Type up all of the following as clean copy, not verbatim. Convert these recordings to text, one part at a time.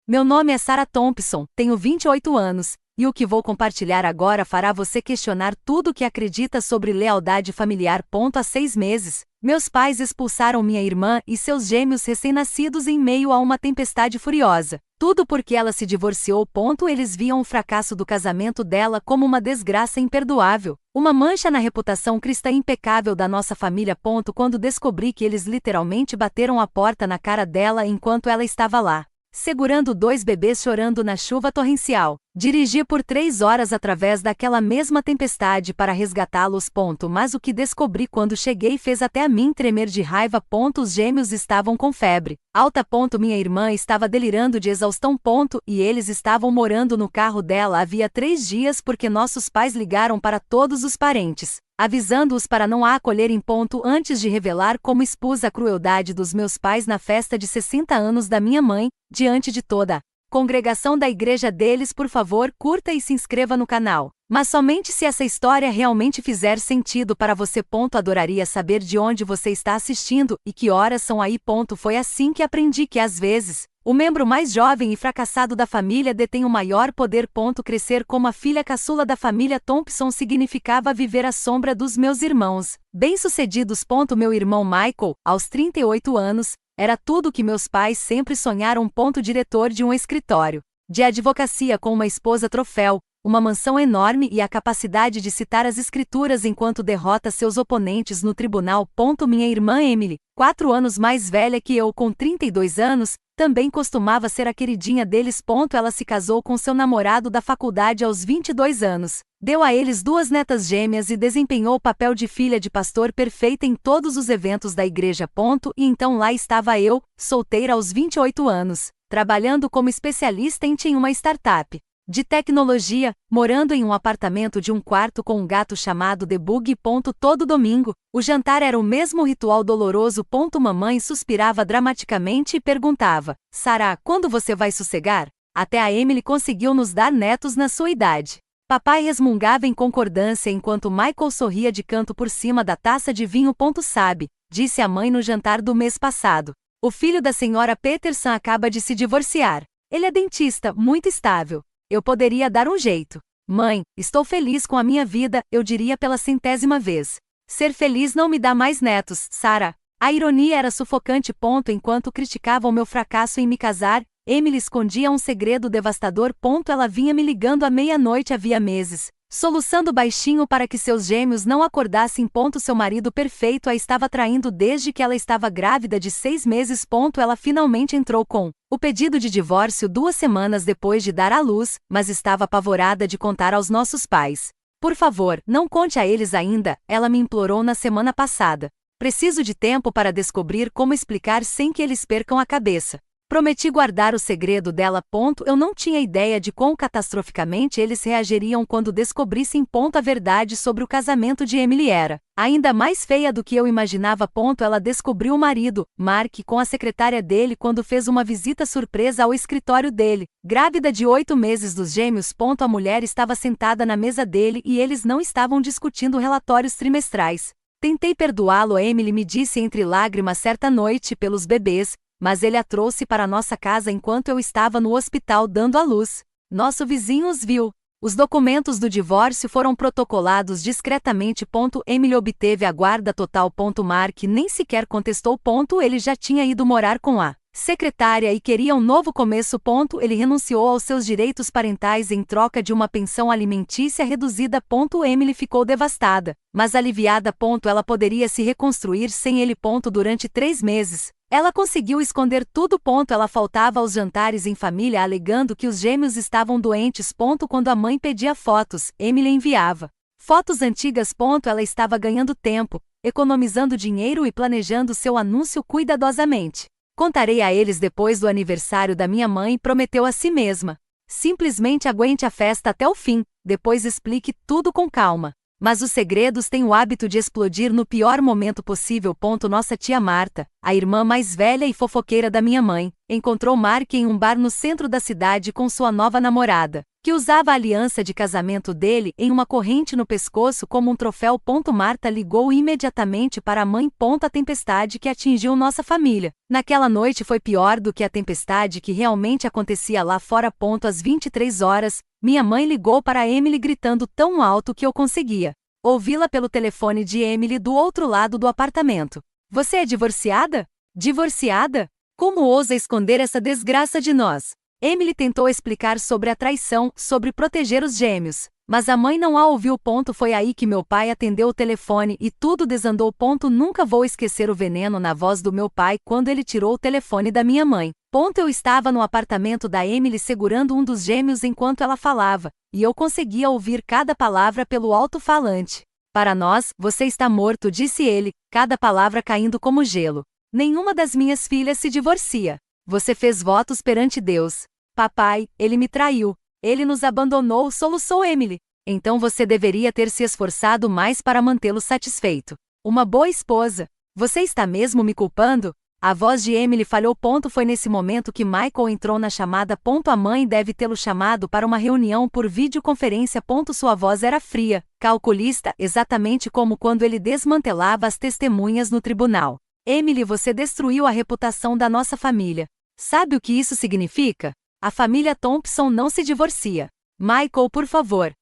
Meu nome é Sarah Thompson, tenho 28 anos, e o que vou compartilhar agora fará você questionar tudo o que acredita sobre lealdade familiar. Há 6 meses, meus pais expulsaram minha irmã e seus gêmeos recém-nascidos em meio a uma tempestade furiosa. Tudo porque ela se divorciou. Eles viam o fracasso do casamento dela como uma desgraça imperdoável, uma mancha na reputação cristã impecável da nossa família. Quando descobri que eles literalmente bateram a porta na cara dela enquanto ela estava lá, segurando 2 bebês chorando na chuva torrencial. Dirigi por 3 horas através daquela mesma tempestade para resgatá-los. Mas o que descobri quando cheguei fez até a mim tremer de raiva. Os gêmeos estavam com febre alta. Minha irmã estava delirando de exaustão. E eles estavam morando no carro dela havia 3 dias porque nossos pais ligaram para todos os parentes, avisando-os para não a acolherem. Antes de revelar como expus a crueldade dos meus pais na festa de 60 anos da minha mãe, diante de toda a congregação da igreja deles. Por favor, curta e se inscreva no canal, mas somente se essa história realmente fizer sentido para você. Adoraria saber de onde você está assistindo e que horas são aí. Foi assim que aprendi que às vezes, o membro mais jovem e fracassado da família detém o maior poder. Crescer como a filha caçula da família Thompson significava viver à sombra dos meus irmãos bem-sucedidos. Meu irmão Michael, aos 38 anos, era tudo o que meus pais sempre sonharam. Diretor de um escritório de advocacia com uma esposa troféu, uma mansão enorme e a capacidade de citar as escrituras enquanto derrota seus oponentes no tribunal. Minha irmã Emily, 4 anos mais velha que eu com 32 anos, também costumava ser a queridinha deles. Ela se casou com seu namorado da faculdade aos 22 anos, deu a eles 2 netas gêmeas e desempenhou o papel de filha de pastor perfeita em todos os eventos da igreja. E então lá estava eu, solteira aos 28 anos, trabalhando como especialista em uma startup de tecnologia, morando em um apartamento de 1 quarto com um gato chamado The Bug. Todo domingo, o jantar era o mesmo ritual doloroso. Mamãe suspirava dramaticamente e perguntava: Sarah, quando você vai sossegar? Até a Emily conseguiu nos dar netos na sua idade. Papai resmungava em concordância enquanto Michael sorria de canto por cima da taça de vinho. Sabe, disse a mãe no jantar do mês passado, o filho da senhora Peterson acaba de se divorciar. Ele é dentista, muito estável. Eu poderia dar um jeito. Mãe, estou feliz com a minha vida, eu diria pela 100ª vez. Ser feliz não me dá mais netos, Sarah. A ironia era sufocante. Enquanto criticava o meu fracasso em me casar, Emily escondia um segredo devastador. Ela vinha me ligando à meia-noite havia meses, soluçando baixinho para que seus gêmeos não acordassem. Seu marido perfeito a estava traindo desde que ela estava grávida de 6 meses. Ela finalmente entrou com o pedido de divórcio 2 semanas depois de dar à luz, mas estava apavorada de contar aos nossos pais. Por favor, não conte a eles ainda, ela me implorou na semana passada. Preciso de tempo para descobrir como explicar sem que eles percam a cabeça. Prometi guardar o segredo dela. Eu não tinha ideia de quão catastroficamente eles reagiriam quando descobrissem. A verdade sobre o casamento de Emily era ainda mais feia do que eu imaginava. Ela descobriu o marido, Mark, com a secretária dele quando fez uma visita surpresa ao escritório dele. Grávida de 8 meses dos gêmeos. A mulher estava sentada na mesa dele e eles não estavam discutindo relatórios trimestrais. Tentei perdoá-lo, Emily me disse entre lágrimas certa noite, pelos bebês, mas ele a trouxe para nossa casa enquanto eu estava no hospital dando à luz. Nosso vizinho os viu. Os documentos do divórcio foram protocolados discretamente. Emily obteve a guarda total. Mark nem sequer contestou. Ele já tinha ido morar com a secretária e queria um novo começo. Ele renunciou aos seus direitos parentais em troca de uma pensão alimentícia reduzida. Emily ficou devastada, mas aliviada. Ela poderia se reconstruir sem ele. Durante 3 meses, ela conseguiu esconder tudo. Ela faltava aos jantares em família alegando que os gêmeos estavam doentes. Quando a mãe pedia fotos, Emily enviava fotos antigas. Ela estava ganhando tempo, economizando dinheiro e planejando seu anúncio cuidadosamente. Contarei a eles depois do aniversário da minha mãe, prometeu a si mesma. Simplesmente aguente a festa até o fim, depois explique tudo com calma. Mas os segredos têm o hábito de explodir no pior momento possível. Nossa tia Marta, a irmã mais velha e fofoqueira da minha mãe, Encontrou Mark em um bar no centro da cidade com sua nova namorada, que usava a aliança de casamento dele em uma corrente no pescoço como um troféu. Marta ligou imediatamente para a mãe. A tempestade que atingiu nossa família naquela noite foi pior do que a tempestade que realmente acontecia lá fora. Às 23 horas, minha mãe ligou para Emily gritando tão alto que eu conseguia ouvi-la pelo telefone de Emily do outro lado do apartamento. Você é divorciada? Divorciada? Como ousa esconder essa desgraça de nós? Emily tentou explicar sobre a traição, sobre proteger os gêmeos, mas a mãe não a ouviu. Foi aí que meu pai atendeu o telefone e tudo desandou. Nunca vou esquecer o veneno na voz do meu pai quando ele tirou o telefone da minha mãe. Eu estava no apartamento da Emily segurando um dos gêmeos enquanto ela falava, e eu conseguia ouvir cada palavra pelo alto-falante. Para nós, você está morto, disse ele, cada palavra caindo como gelo. Nenhuma das minhas filhas se divorcia. Você fez votos perante Deus. Papai, ele me traiu. Ele nos abandonou, soluçou Emily. Então você deveria ter se esforçado mais para mantê-lo satisfeito. Uma boa esposa. Você está mesmo me culpando? A voz de Emily falhou. Foi nesse momento que Michael entrou na chamada. A mãe deve tê-lo chamado para uma reunião por videoconferência. Sua voz era fria, calculista, exatamente como quando ele desmantelava as testemunhas no tribunal. Emily, você destruiu a reputação da nossa família. Sabe o que isso significa? A família Thompson não se divorcia. Michael, por favor.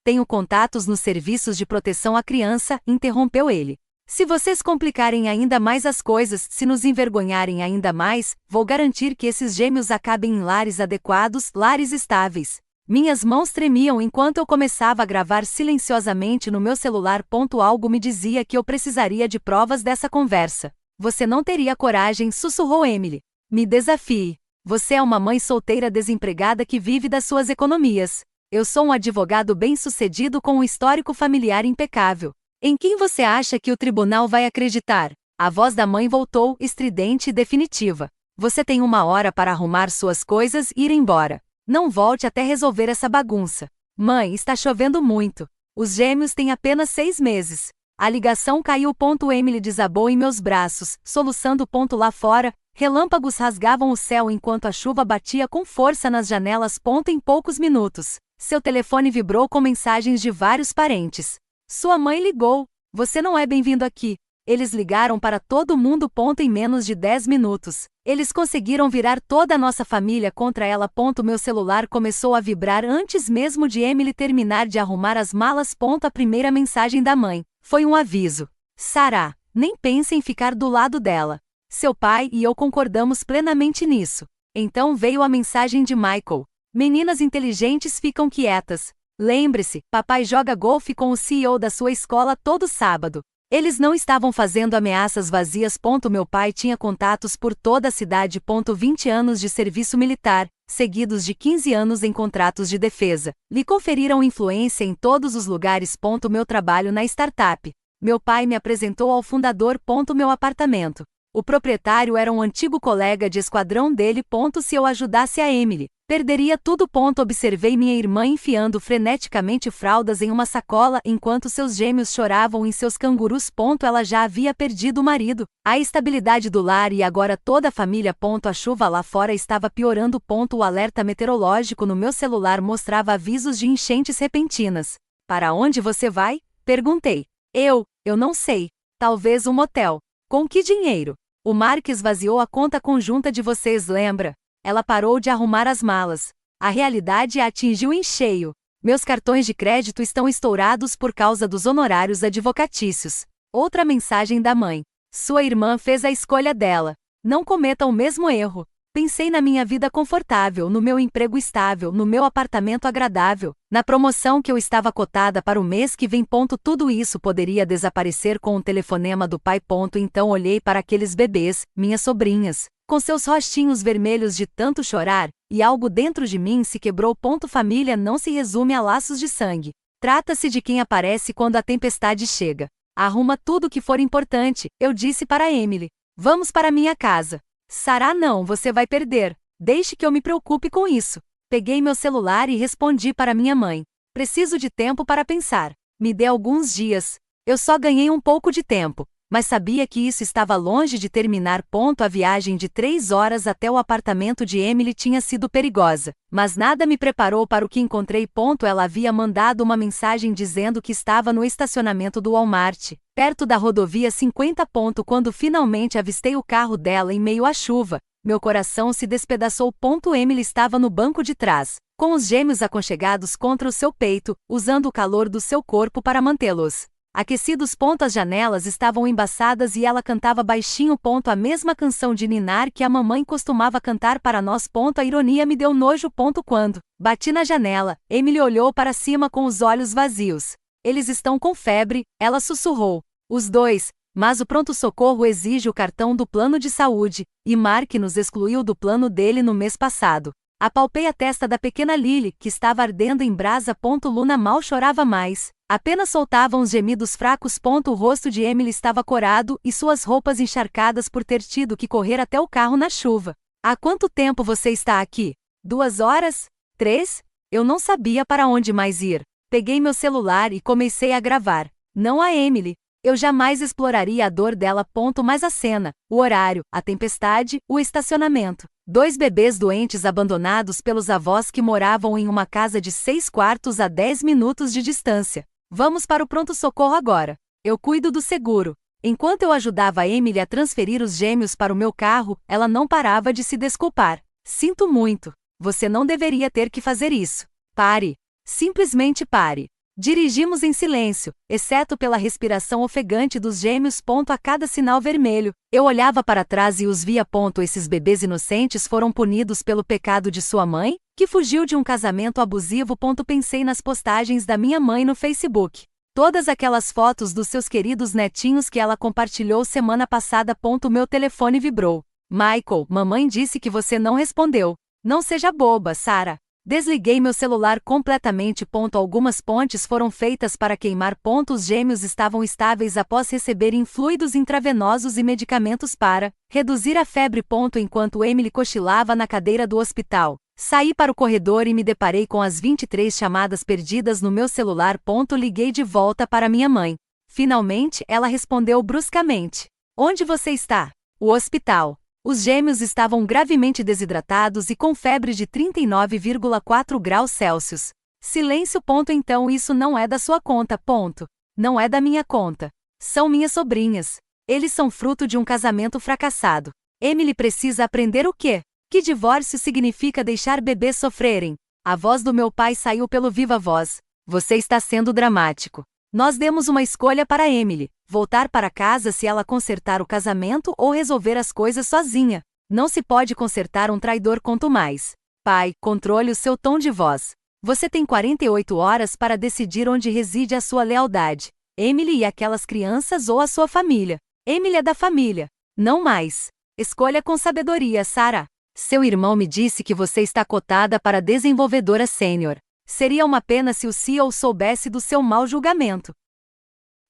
Tenho contatos nos serviços de proteção à criança, interrompeu ele. Se vocês complicarem ainda mais as coisas, se nos envergonharem ainda mais, vou garantir que esses gêmeos acabem em lares adequados, lares estáveis. Minhas mãos tremiam enquanto eu começava a gravar silenciosamente no meu celular. Algo me dizia que eu precisaria de provas dessa conversa. Você não teria coragem, sussurrou Emily. Me desafie. Você é uma mãe solteira desempregada que vive das suas economias. Eu sou um advogado bem-sucedido com um histórico familiar impecável. Em quem você acha que o tribunal vai acreditar? A voz da mãe voltou, estridente e definitiva. Você tem 1 hora para arrumar suas coisas e ir embora. Não volte até resolver essa bagunça. Mãe, está chovendo muito. Os gêmeos têm apenas 6 meses. A ligação caiu. Emily desabou em meus braços, soluçando. Lá fora, relâmpagos rasgavam o céu enquanto a chuva batia com força nas janelas. Em poucos minutos, seu telefone vibrou com mensagens de vários parentes. Sua mãe ligou. Você não é bem-vindo aqui. Eles ligaram para todo mundo. Em menos de 10 minutos. Eles conseguiram virar toda a nossa família contra ela. Meu celular começou a vibrar antes mesmo de Emily terminar de arrumar as malas. A primeira mensagem da mãe foi um aviso. Sarah, nem pense em ficar do lado dela. Seu pai e eu concordamos plenamente nisso. Então veio a mensagem de Michael. Meninas inteligentes ficam quietas. Lembre-se, papai joga golfe com o CEO da sua escola todo sábado. Eles não estavam fazendo ameaças vazias. Meu pai tinha contatos por toda a cidade. 20 anos de serviço militar, seguidos de 15 anos em contratos de defesa, lhe conferiram influência em todos os lugares. Meu trabalho na startup. Meu pai me apresentou ao fundador. Meu apartamento. O proprietário era um antigo colega de esquadrão dele. Se eu ajudasse a Emily, perderia tudo. Observei minha irmã enfiando freneticamente fraldas em uma sacola enquanto seus gêmeos choravam em seus cangurus. Ela já havia perdido o marido, a estabilidade do lar e agora toda a família. A chuva lá fora estava piorando. O alerta meteorológico no meu celular mostrava avisos de enchentes repentinas. Para onde você vai? Perguntei. Eu não sei. Talvez um motel. Com que dinheiro? O Mark esvaziou a conta conjunta de vocês, lembra? Ela parou de arrumar as malas. A realidade a atingiu em cheio. Meus cartões de crédito estão estourados por causa dos honorários advocatícios. Outra mensagem da mãe. Sua irmã fez a escolha dela. Não cometa o mesmo erro. Pensei na minha vida confortável, no meu emprego estável, no meu apartamento agradável, na promoção que eu estava cotada para o mês que vem. Tudo isso poderia desaparecer com um telefonema do pai. Então olhei para aqueles bebês, minhas sobrinhas, com seus rostinhos vermelhos de tanto chorar, e algo dentro de mim se quebrou. Família não se resume a laços de sangue. Trata-se de quem aparece quando a tempestade chega. Arruma tudo que for importante, eu disse para Emily. Vamos para minha casa. Sarah, não, você vai perder. Deixe que eu me preocupe com isso. Peguei meu celular e respondi para minha mãe. Preciso de tempo para pensar. Me dê alguns dias. Eu só ganhei um pouco de tempo. mas sabia que isso estava longe de terminar. A viagem de 3 horas até o apartamento de Emily tinha sido perigosa, mas nada me preparou para o que encontrei. Ela havia mandado uma mensagem dizendo que estava no estacionamento do Walmart, perto da rodovia 50. Quando finalmente avistei o carro dela em meio à chuva, meu coração se despedaçou. Emily estava no banco de trás, com os gêmeos aconchegados contra o seu peito, usando o calor do seu corpo para mantê-los aquecidos. As janelas estavam embaçadas e ela cantava baixinho. A mesma canção de ninar que a mamãe costumava cantar para nós. A ironia me deu nojo. Quando bati na janela, Emily olhou para cima com os olhos vazios. Eles estão com febre, ela sussurrou. Os dois. Mas o pronto-socorro exige o cartão do plano de saúde, e Mark nos excluiu do plano dele no mês passado. Apalpei a testa da pequena Lily, que estava ardendo em brasa. Luna mal chorava mais, apenas soltava uns gemidos fracos. O rosto de Emily estava corado e suas roupas encharcadas por ter tido que correr até o carro na chuva. Há quanto tempo você está aqui? 2 horas? 3? Eu não sabia para onde mais ir. Peguei meu celular e comecei a gravar. Não a Emily. Eu jamais exploraria a dor dela. Mas a cena, o horário, a tempestade, o estacionamento. 2 bebês doentes abandonados pelos avós que moravam em uma casa de 6 quartos a 10 minutos de distância. Vamos para o pronto-socorro agora. Eu cuido do seguro. Enquanto eu ajudava a Emily a transferir os gêmeos para o meu carro, ela não parava de se desculpar. Sinto muito. Você não deveria ter que fazer isso. Pare. Simplesmente pare. Dirigimos em silêncio, exceto pela respiração ofegante dos gêmeos. A cada sinal vermelho, eu olhava para trás e os via. Esses bebês inocentes foram punidos pelo pecado de sua mãe, que fugiu de um casamento abusivo. Pensei nas postagens da minha mãe no Facebook. Todas aquelas fotos dos seus queridos netinhos que ela compartilhou semana passada. Meu telefone vibrou. Michael, mamãe disse que você não respondeu. Não seja boba, Sarah. Desliguei meu celular completamente. Algumas pontes foram feitas para queimar. Os gêmeos estavam estáveis após receberem fluidos intravenosos e medicamentos para reduzir a febre. Enquanto Emily cochilava na cadeira do hospital, saí para o corredor e me deparei com as 23 chamadas perdidas no meu celular. Liguei de volta para minha mãe. Finalmente, ela respondeu bruscamente. Onde você está? O hospital. Os gêmeos estavam gravemente desidratados e com febre de 39,4 graus Celsius. Silêncio. Então isso não é da sua conta. Não é da minha conta. São minhas sobrinhas. Eles são fruto de um casamento fracassado. Emily precisa aprender o quê? Que divórcio significa deixar bebês sofrerem. A voz do meu pai saiu pelo viva voz. Você está sendo dramático. Nós demos uma escolha para Emily: voltar para casa se ela consertar o casamento ou resolver as coisas sozinha. Não se pode consertar um traidor. Quanto mais. Pai, controle o seu tom de voz. Você tem 48 horas para decidir onde reside a sua lealdade. Emily e aquelas crianças ou a sua família. Emily é da família. Não mais. Escolha com sabedoria, Sarah. Seu irmão me disse que você está cotada para desenvolvedora sênior. Seria uma pena se o CEO soubesse do seu mau julgamento.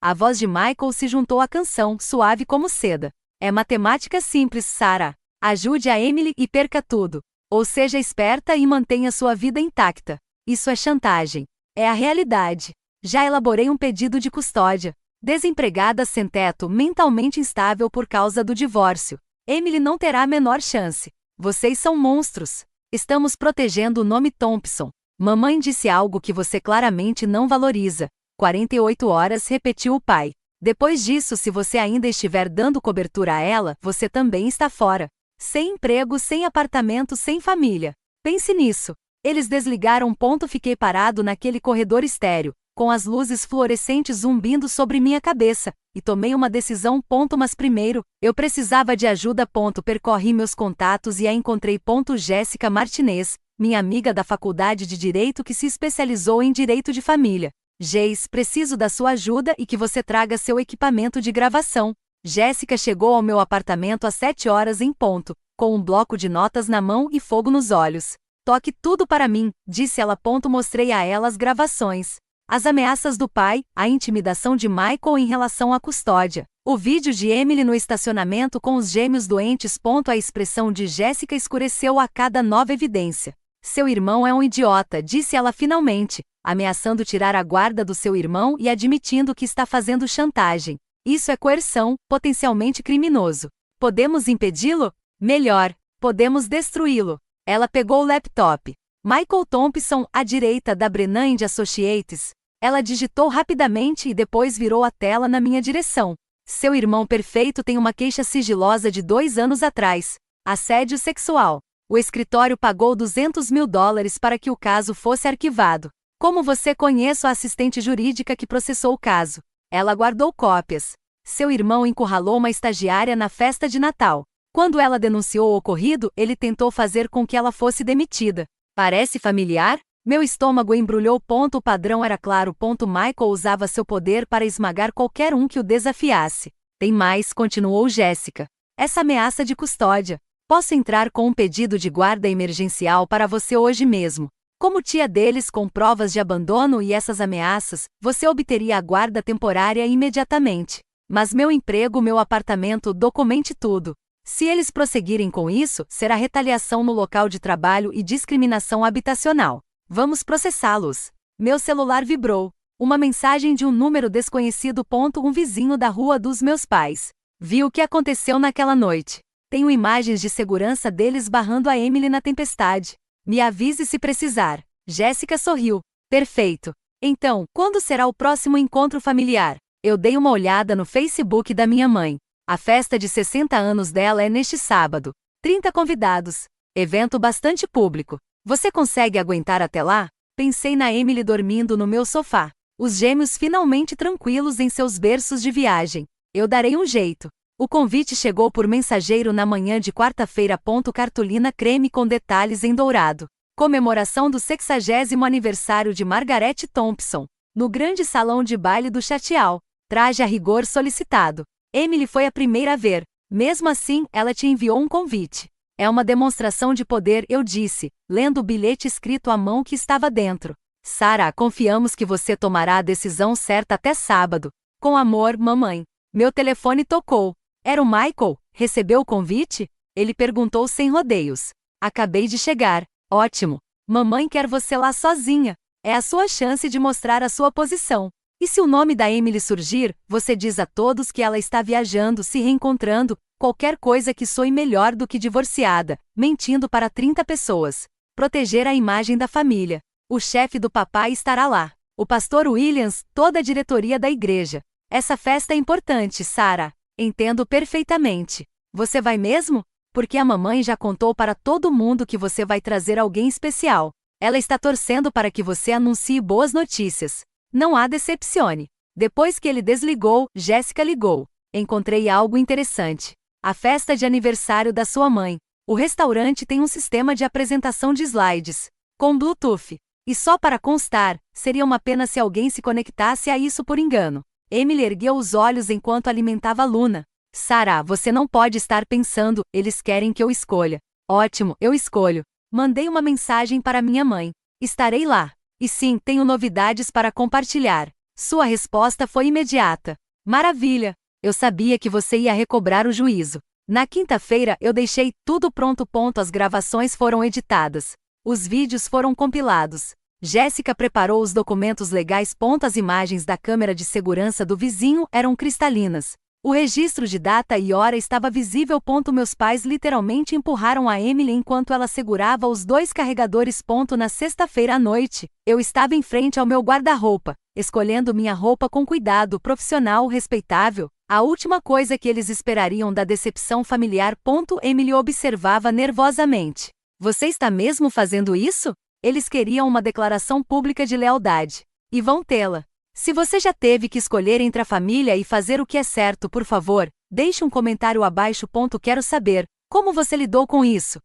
A voz de Michael se juntou à canção, suave como seda. É matemática simples, Sarah. Ajude a Emily e perca tudo. Ou seja esperta e mantenha sua vida intacta. Isso é chantagem. É a realidade. Já elaborei um pedido de custódia. Desempregada sem teto, mentalmente instável por causa do divórcio. Emily não terá a menor chance. Vocês são monstros. Estamos protegendo o nome Thompson. Mamãe disse algo que você claramente não valoriza. 48 horas, repetiu o pai. Depois disso, se você ainda estiver dando cobertura a ela, você também está fora. Sem emprego, sem apartamento, sem família. Pense nisso. Eles desligaram. Fiquei parado naquele corredor estéril, com as luzes fluorescentes zumbindo sobre minha cabeça, e tomei uma decisão. Mas primeiro, eu precisava de ajuda. Percorri meus contatos e a encontrei. Jéssica Martinez, minha amiga da faculdade de Direito que se especializou em Direito de Família. Geis, preciso da sua ajuda e que você traga seu equipamento de gravação. Jéssica chegou ao meu apartamento às 7 horas em ponto, com um bloco de notas na mão e fogo nos olhos. Toque tudo para mim, disse ela. Mostrei a ela as gravações. As ameaças do pai, a intimidação de Michael em relação à custódia, o vídeo de Emily no estacionamento com os gêmeos doentes. A expressão de Jéssica escureceu a cada nova evidência. Seu irmão é um idiota, disse ela finalmente, ameaçando tirar a guarda do seu irmão e admitindo que está fazendo chantagem. Isso é coerção, potencialmente criminoso. Podemos impedi-lo? Melhor, podemos destruí-lo. Ela pegou o laptop. Michael Thompson, à direita da Brennan Associates. Ela digitou rapidamente e depois virou a tela na minha direção. Seu irmão perfeito tem uma queixa sigilosa de 2 anos atrás. Assédio sexual. O escritório pagou $200.000 para que o caso fosse arquivado. Como você conhece a assistente jurídica que processou o caso? Ela guardou cópias. Seu irmão encurralou uma estagiária na festa de Natal. Quando ela denunciou o ocorrido, ele tentou fazer com que ela fosse demitida. Parece familiar? Meu estômago embrulhou. O padrão era claro. Michael usava seu poder para esmagar qualquer um que o desafiasse. Tem mais, continuou Jéssica. Essa ameaça de custódia. Posso entrar com um pedido de guarda emergencial para você hoje mesmo. Como tia deles com provas de abandono e essas ameaças, você obteria a guarda temporária imediatamente. Mas meu emprego, meu apartamento, documente tudo. Se eles prosseguirem com isso, será retaliação no local de trabalho e discriminação habitacional. Vamos processá-los. Meu celular vibrou. Uma mensagem de um número desconhecido. Um vizinho da rua dos meus pais. Vi o que aconteceu naquela noite. Tenho imagens de segurança deles barrando a Emily na tempestade. Me avise se precisar. Jéssica sorriu. Perfeito. Então, quando será o próximo encontro familiar? Eu dei uma olhada no Facebook da minha mãe. A festa de 60 anos dela é neste sábado. 30 convidados. Evento bastante público. Você consegue aguentar até lá? Pensei na Emily dormindo no meu sofá. Os gêmeos finalmente tranquilos em seus berços de viagem. Eu darei um jeito. O convite chegou por mensageiro na manhã de quarta-feira. Cartolina creme com detalhes em dourado. Comemoração do 60º aniversário de Margaret Thompson. No grande salão de baile do Chatial. Traje a rigor solicitado. Emily foi a primeira a ver. Mesmo assim, ela te enviou um convite. É uma demonstração de poder, eu disse, lendo o bilhete escrito à mão que estava dentro. Sarah, confiamos que você tomará a decisão certa até sábado. Com amor, mamãe. Meu telefone tocou. Era o Michael? Recebeu o convite? Ele perguntou sem rodeios. Acabei de chegar. Ótimo. Mamãe quer você lá sozinha. É a sua chance de mostrar a sua posição. E se o nome da Emily surgir, você diz a todos que ela está viajando, se reencontrando, qualquer coisa que soe melhor do que divorciada, mentindo para 30 pessoas. Proteger a imagem da família. O chefe do papai estará lá. O pastor Williams, toda a diretoria da igreja. Essa festa é importante, Sarah. Entendo perfeitamente. Você vai mesmo? Porque a mamãe já contou para todo mundo que você vai trazer alguém especial. Ela está torcendo para que você anuncie boas notícias. Não há decepcione. Depois que ele desligou, Jéssica ligou. Encontrei algo interessante. A festa de aniversário da sua mãe. O restaurante tem um sistema de apresentação de slides. Com Bluetooth. E só para constar, seria uma pena se alguém se conectasse a isso por engano. Emily ergueu os olhos enquanto alimentava Luna. Sarah, você não pode estar pensando, eles querem que eu escolha. Ótimo, eu escolho. Mandei uma mensagem para minha mãe. Estarei lá. E sim, tenho novidades para compartilhar. Sua resposta foi imediata. Maravilha! Eu sabia que você ia recobrar o juízo. Na quinta-feira eu deixei tudo pronto. As gravações foram editadas. Os vídeos foram compilados. Jéssica preparou os documentos legais. As imagens da câmera de segurança do vizinho eram cristalinas. O registro de data e hora estava visível. Meus pais literalmente empurraram a Emily enquanto ela segurava os 2 carregadores. Na sexta-feira à noite, eu estava em frente ao meu guarda-roupa, escolhendo minha roupa com cuidado, profissional, respeitável. A última coisa que eles esperariam da decepção familiar. Emily observava nervosamente. Você está mesmo fazendo isso? Eles queriam uma declaração pública de lealdade. E vão tê-la. Se você já teve que escolher entre a família e fazer o que é certo, por favor, deixe um comentário abaixo. Quero saber, como você lidou com isso?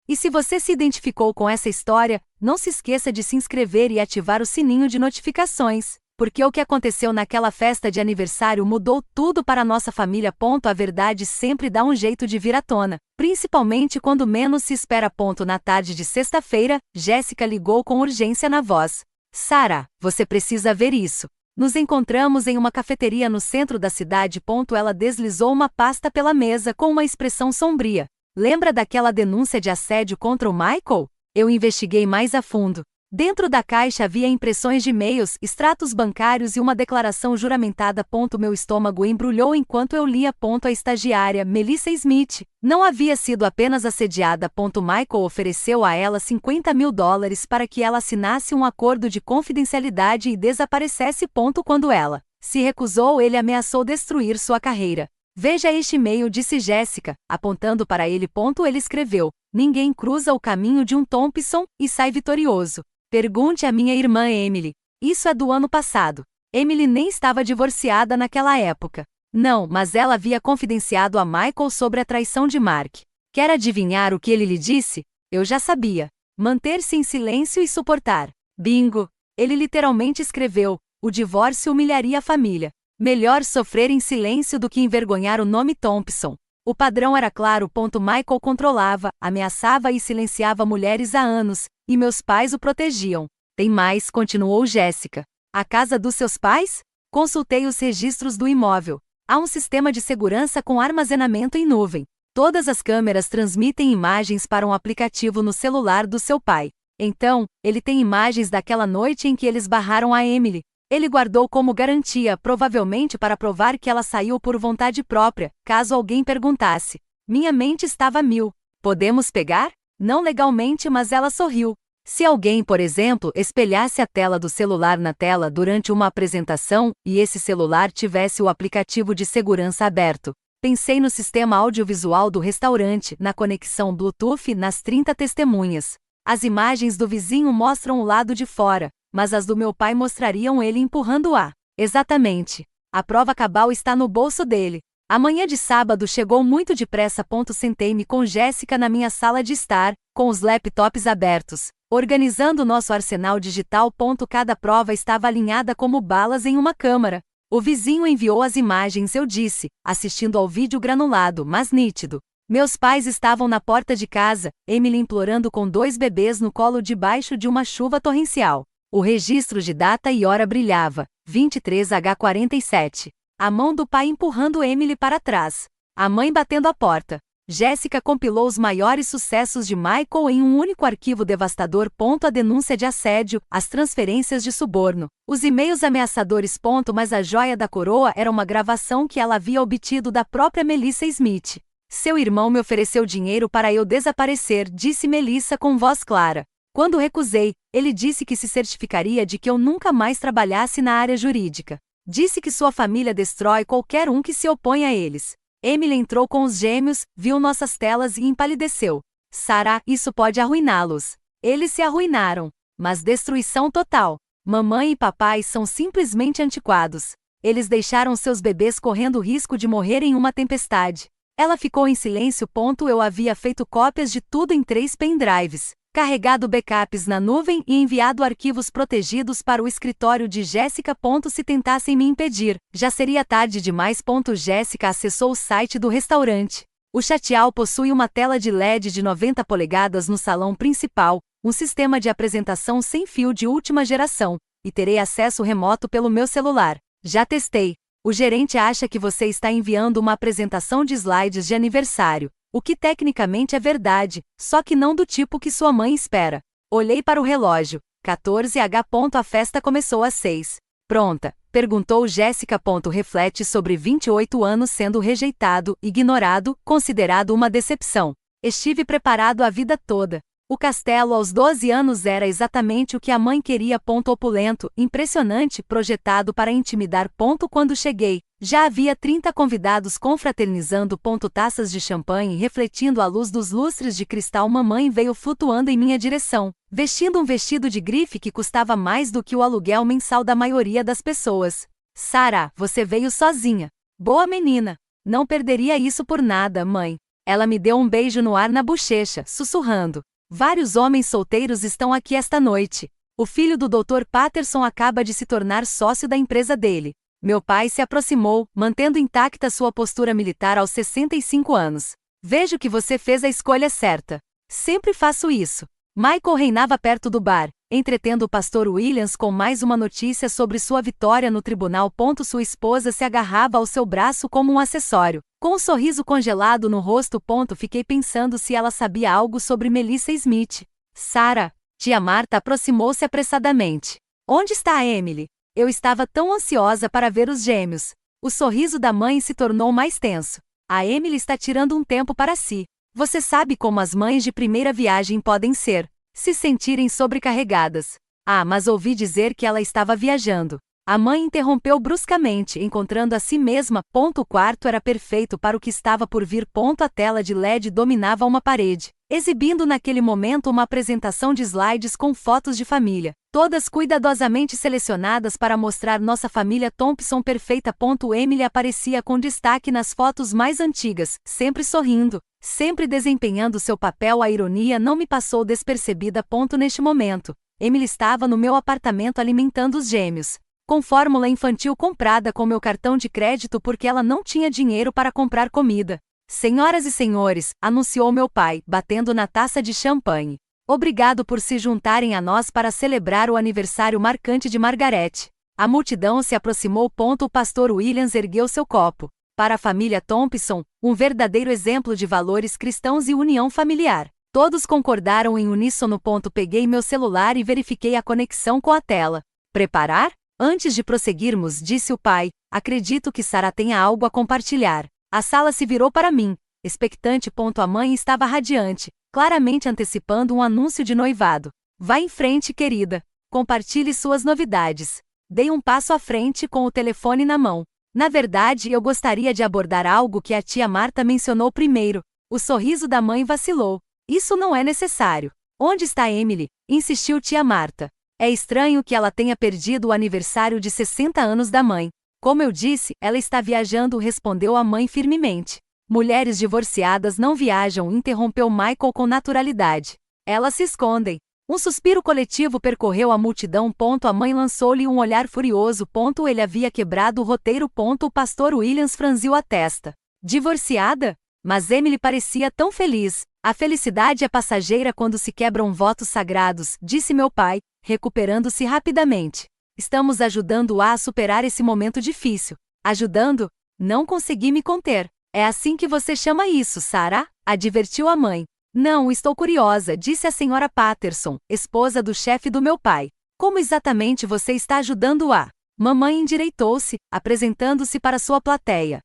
E se você se identificou com essa história, não se esqueça de se inscrever e ativar o sininho de notificações, porque o que aconteceu naquela festa de aniversário mudou tudo para nossa família. A verdade sempre dá um jeito de vir à tona, principalmente quando menos se espera. Na tarde de sexta-feira, Jéssica ligou com urgência na voz. Sarah, você precisa ver isso. Nos encontramos em uma cafeteria no centro da cidade. Ela deslizou uma pasta pela mesa com uma expressão sombria. Lembra daquela denúncia de assédio contra o Michael? Eu investiguei mais a fundo. Dentro da caixa havia impressões de e-mails, extratos bancários e uma declaração juramentada. Meu estômago embrulhou enquanto eu lia. A estagiária, Melissa Smith, não havia sido apenas assediada. Michael ofereceu a ela $50.000 para que ela assinasse um acordo de confidencialidade e desaparecesse. Quando ela se recusou, ele ameaçou destruir sua carreira. Veja este e-mail, disse Jessica, apontando para ele. Ele escreveu: ninguém cruza o caminho de um Thompson e sai vitorioso. Pergunte à minha irmã Emily. Isso é do ano passado. Emily nem estava divorciada naquela época. Não, mas ela havia confidenciado a Michael sobre a traição de Mark. Quer adivinhar o que ele lhe disse? Eu já sabia. Manter-se em silêncio e suportar. Bingo! Ele literalmente escreveu: o divórcio humilharia a família. Melhor sofrer em silêncio do que envergonhar o nome Thompson. O padrão era claro. Michael controlava, ameaçava e silenciava mulheres há anos, e meus pais o protegiam. Tem mais, continuou Jessica. A casa dos seus pais? Consultei os registros do imóvel. Há um sistema de segurança com armazenamento em nuvem. Todas as câmeras transmitem imagens para um aplicativo no celular do seu pai. Então, ele tem imagens daquela noite em que eles barraram a Emily. Ele guardou como garantia, provavelmente para provar que ela saiu por vontade própria, caso alguém perguntasse. Minha mente estava a mil. Podemos pegar? Não legalmente, mas ela sorriu. Se alguém, por exemplo, espelhasse a tela do celular na tela durante uma apresentação, e esse celular tivesse o aplicativo de segurança aberto. Pensei no sistema audiovisual do restaurante, na conexão Bluetooth, nas 30 testemunhas. As imagens do vizinho mostram o lado de fora, mas as do meu pai mostrariam ele empurrando-a. Exatamente. A prova cabal está no bolso dele. A manhã de sábado chegou muito depressa. Sentei-me com Jessica na minha sala de estar, com os laptops abertos, organizando nosso arsenal digital. Cada prova estava alinhada como balas em uma câmara. O vizinho enviou as imagens, eu disse, assistindo ao vídeo granulado, mas nítido. Meus pais estavam na porta de casa, Emily implorando com 2 bebês no colo debaixo de uma chuva torrencial. O registro de data e hora brilhava, 23h47. A mão do pai empurrando Emily para trás. A mãe batendo a porta. Jessica compilou os maiores sucessos de Michael em um único arquivo devastador. A denúncia de assédio, as transferências de suborno, os e-mails ameaçadores. Mas a joia da coroa era uma gravação que ela havia obtido da própria Melissa Smith. Seu irmão me ofereceu dinheiro para eu desaparecer, disse Melissa com voz clara. Quando recusei, ele disse que se certificaria de que eu nunca mais trabalhasse na área jurídica. Disse que sua família destrói qualquer um que se opõe a eles. Emily entrou com os gêmeos, viu nossas telas e empalideceu. Sarah, isso pode arruiná-los. Eles se arruinaram. Mas destruição total. Mamãe e papai são simplesmente antiquados. Eles deixaram seus bebês correndo risco de morrer em uma tempestade. Ela ficou em silêncio. Eu havia feito cópias de tudo em 3 pendrives. Carregado backups na nuvem e enviado arquivos protegidos para o escritório de Jessica. Se tentassem me impedir, já seria tarde demais. Jessica acessou o site do restaurante. O Chatial possui uma tela de LED de 90 polegadas no salão principal, um sistema de apresentação sem fio de última geração, e terei acesso remoto pelo meu celular. Já testei. O gerente acha que você está enviando uma apresentação de slides de aniversário. O que tecnicamente é verdade, só que não do tipo que sua mãe espera. Olhei para o relógio. 14h. A festa começou às 6. Pronta? Perguntou Jessica. Reflete sobre 28 anos sendo rejeitado, ignorado, considerado uma decepção. Estive preparado a vida toda. O castelo aos 12 anos era exatamente o que a mãe queria. Opulento, impressionante, projetado para intimidar. Quando cheguei, já havia 30 convidados confraternizando. Taças de champanhe refletindo a luz dos lustres de cristal. Mamãe veio flutuando em minha direção, vestindo um vestido de grife que custava mais do que o aluguel mensal da maioria das pessoas. Sarah, você veio sozinha. Boa menina. Não perderia isso por nada, mãe. Ela me deu um beijo no ar na bochecha, sussurrando. Vários homens solteiros estão aqui esta noite. O filho do Dr. Patterson acaba de se tornar sócio da empresa dele. Meu pai se aproximou, mantendo intacta sua postura militar aos 65 anos. Vejo que você fez a escolha certa. Sempre faço isso. Michael reinava perto do bar, entretendo o pastor Williams com mais uma notícia sobre sua vitória no tribunal. Sua esposa se agarrava ao seu braço como um acessório, com um sorriso congelado no rosto. Fiquei pensando se ela sabia algo sobre Melissa Smith. Sarah, Tia Marta aproximou-se apressadamente. Onde está a Emily? Eu estava tão ansiosa para ver os gêmeos. O sorriso da mãe se tornou mais tenso. A Emily está tirando um tempo para si. Você sabe como as mães de primeira viagem podem ser, se sentirem sobrecarregadas. Ah, mas ouvi dizer que ela estava viajando. A mãe interrompeu bruscamente, encontrando a si mesma. O quarto era perfeito para o que estava por vir. A tela de LED dominava uma parede, exibindo naquele momento uma apresentação de slides com fotos de família, todas cuidadosamente selecionadas para mostrar nossa família Thompson perfeita. Emily aparecia com destaque nas fotos mais antigas, sempre sorrindo, sempre desempenhando seu papel. A ironia não me passou despercebida. Neste momento, Emily estava no meu apartamento alimentando os gêmeos, com fórmula infantil comprada com meu cartão de crédito porque ela não tinha dinheiro para comprar comida. Senhoras e senhores, anunciou meu pai, batendo na taça de champanhe. Obrigado por se juntarem a nós para celebrar o aniversário marcante de Margaret. A multidão se aproximou. O pastor Williams ergueu seu copo. Para a família Thompson, um verdadeiro exemplo de valores cristãos e união familiar. Todos concordaram em uníssono. Peguei meu celular e verifiquei a conexão com a tela. Preparar? Antes de prosseguirmos, disse o pai, acredito que Sarah tenha algo a compartilhar. A sala se virou para mim, expectante. A mãe estava radiante, claramente antecipando um anúncio de noivado. Vá em frente, querida. Compartilhe suas novidades. Dei um passo à frente com o telefone na mão. Na verdade, eu gostaria de abordar algo que a tia Marta mencionou primeiro. O sorriso da mãe vacilou. Isso não é necessário. Onde está Emily? Insistiu tia Marta. É estranho que ela tenha perdido o aniversário de 60 anos da mãe. Como eu disse, ela está viajando, respondeu a mãe firmemente. Mulheres divorciadas não viajam, interrompeu Michael com naturalidade. Elas se escondem. Um suspiro coletivo percorreu a multidão. A mãe lançou-lhe um olhar furioso. Ele havia quebrado o roteiro. O pastor Williams franziu a testa. Divorciada? Mas Emily parecia tão feliz. A felicidade é passageira quando se quebram votos sagrados, disse meu pai, recuperando-se rapidamente. Estamos ajudando-a a superar esse momento difícil. Ajudando? Não consegui me conter. É assim que você chama isso, Sarah? Advertiu a mãe. Não, estou curiosa, disse a senhora Patterson, esposa do chefe do meu pai. Como exatamente você está ajudando-a? Mamãe endireitou-se, apresentando-se para sua plateia.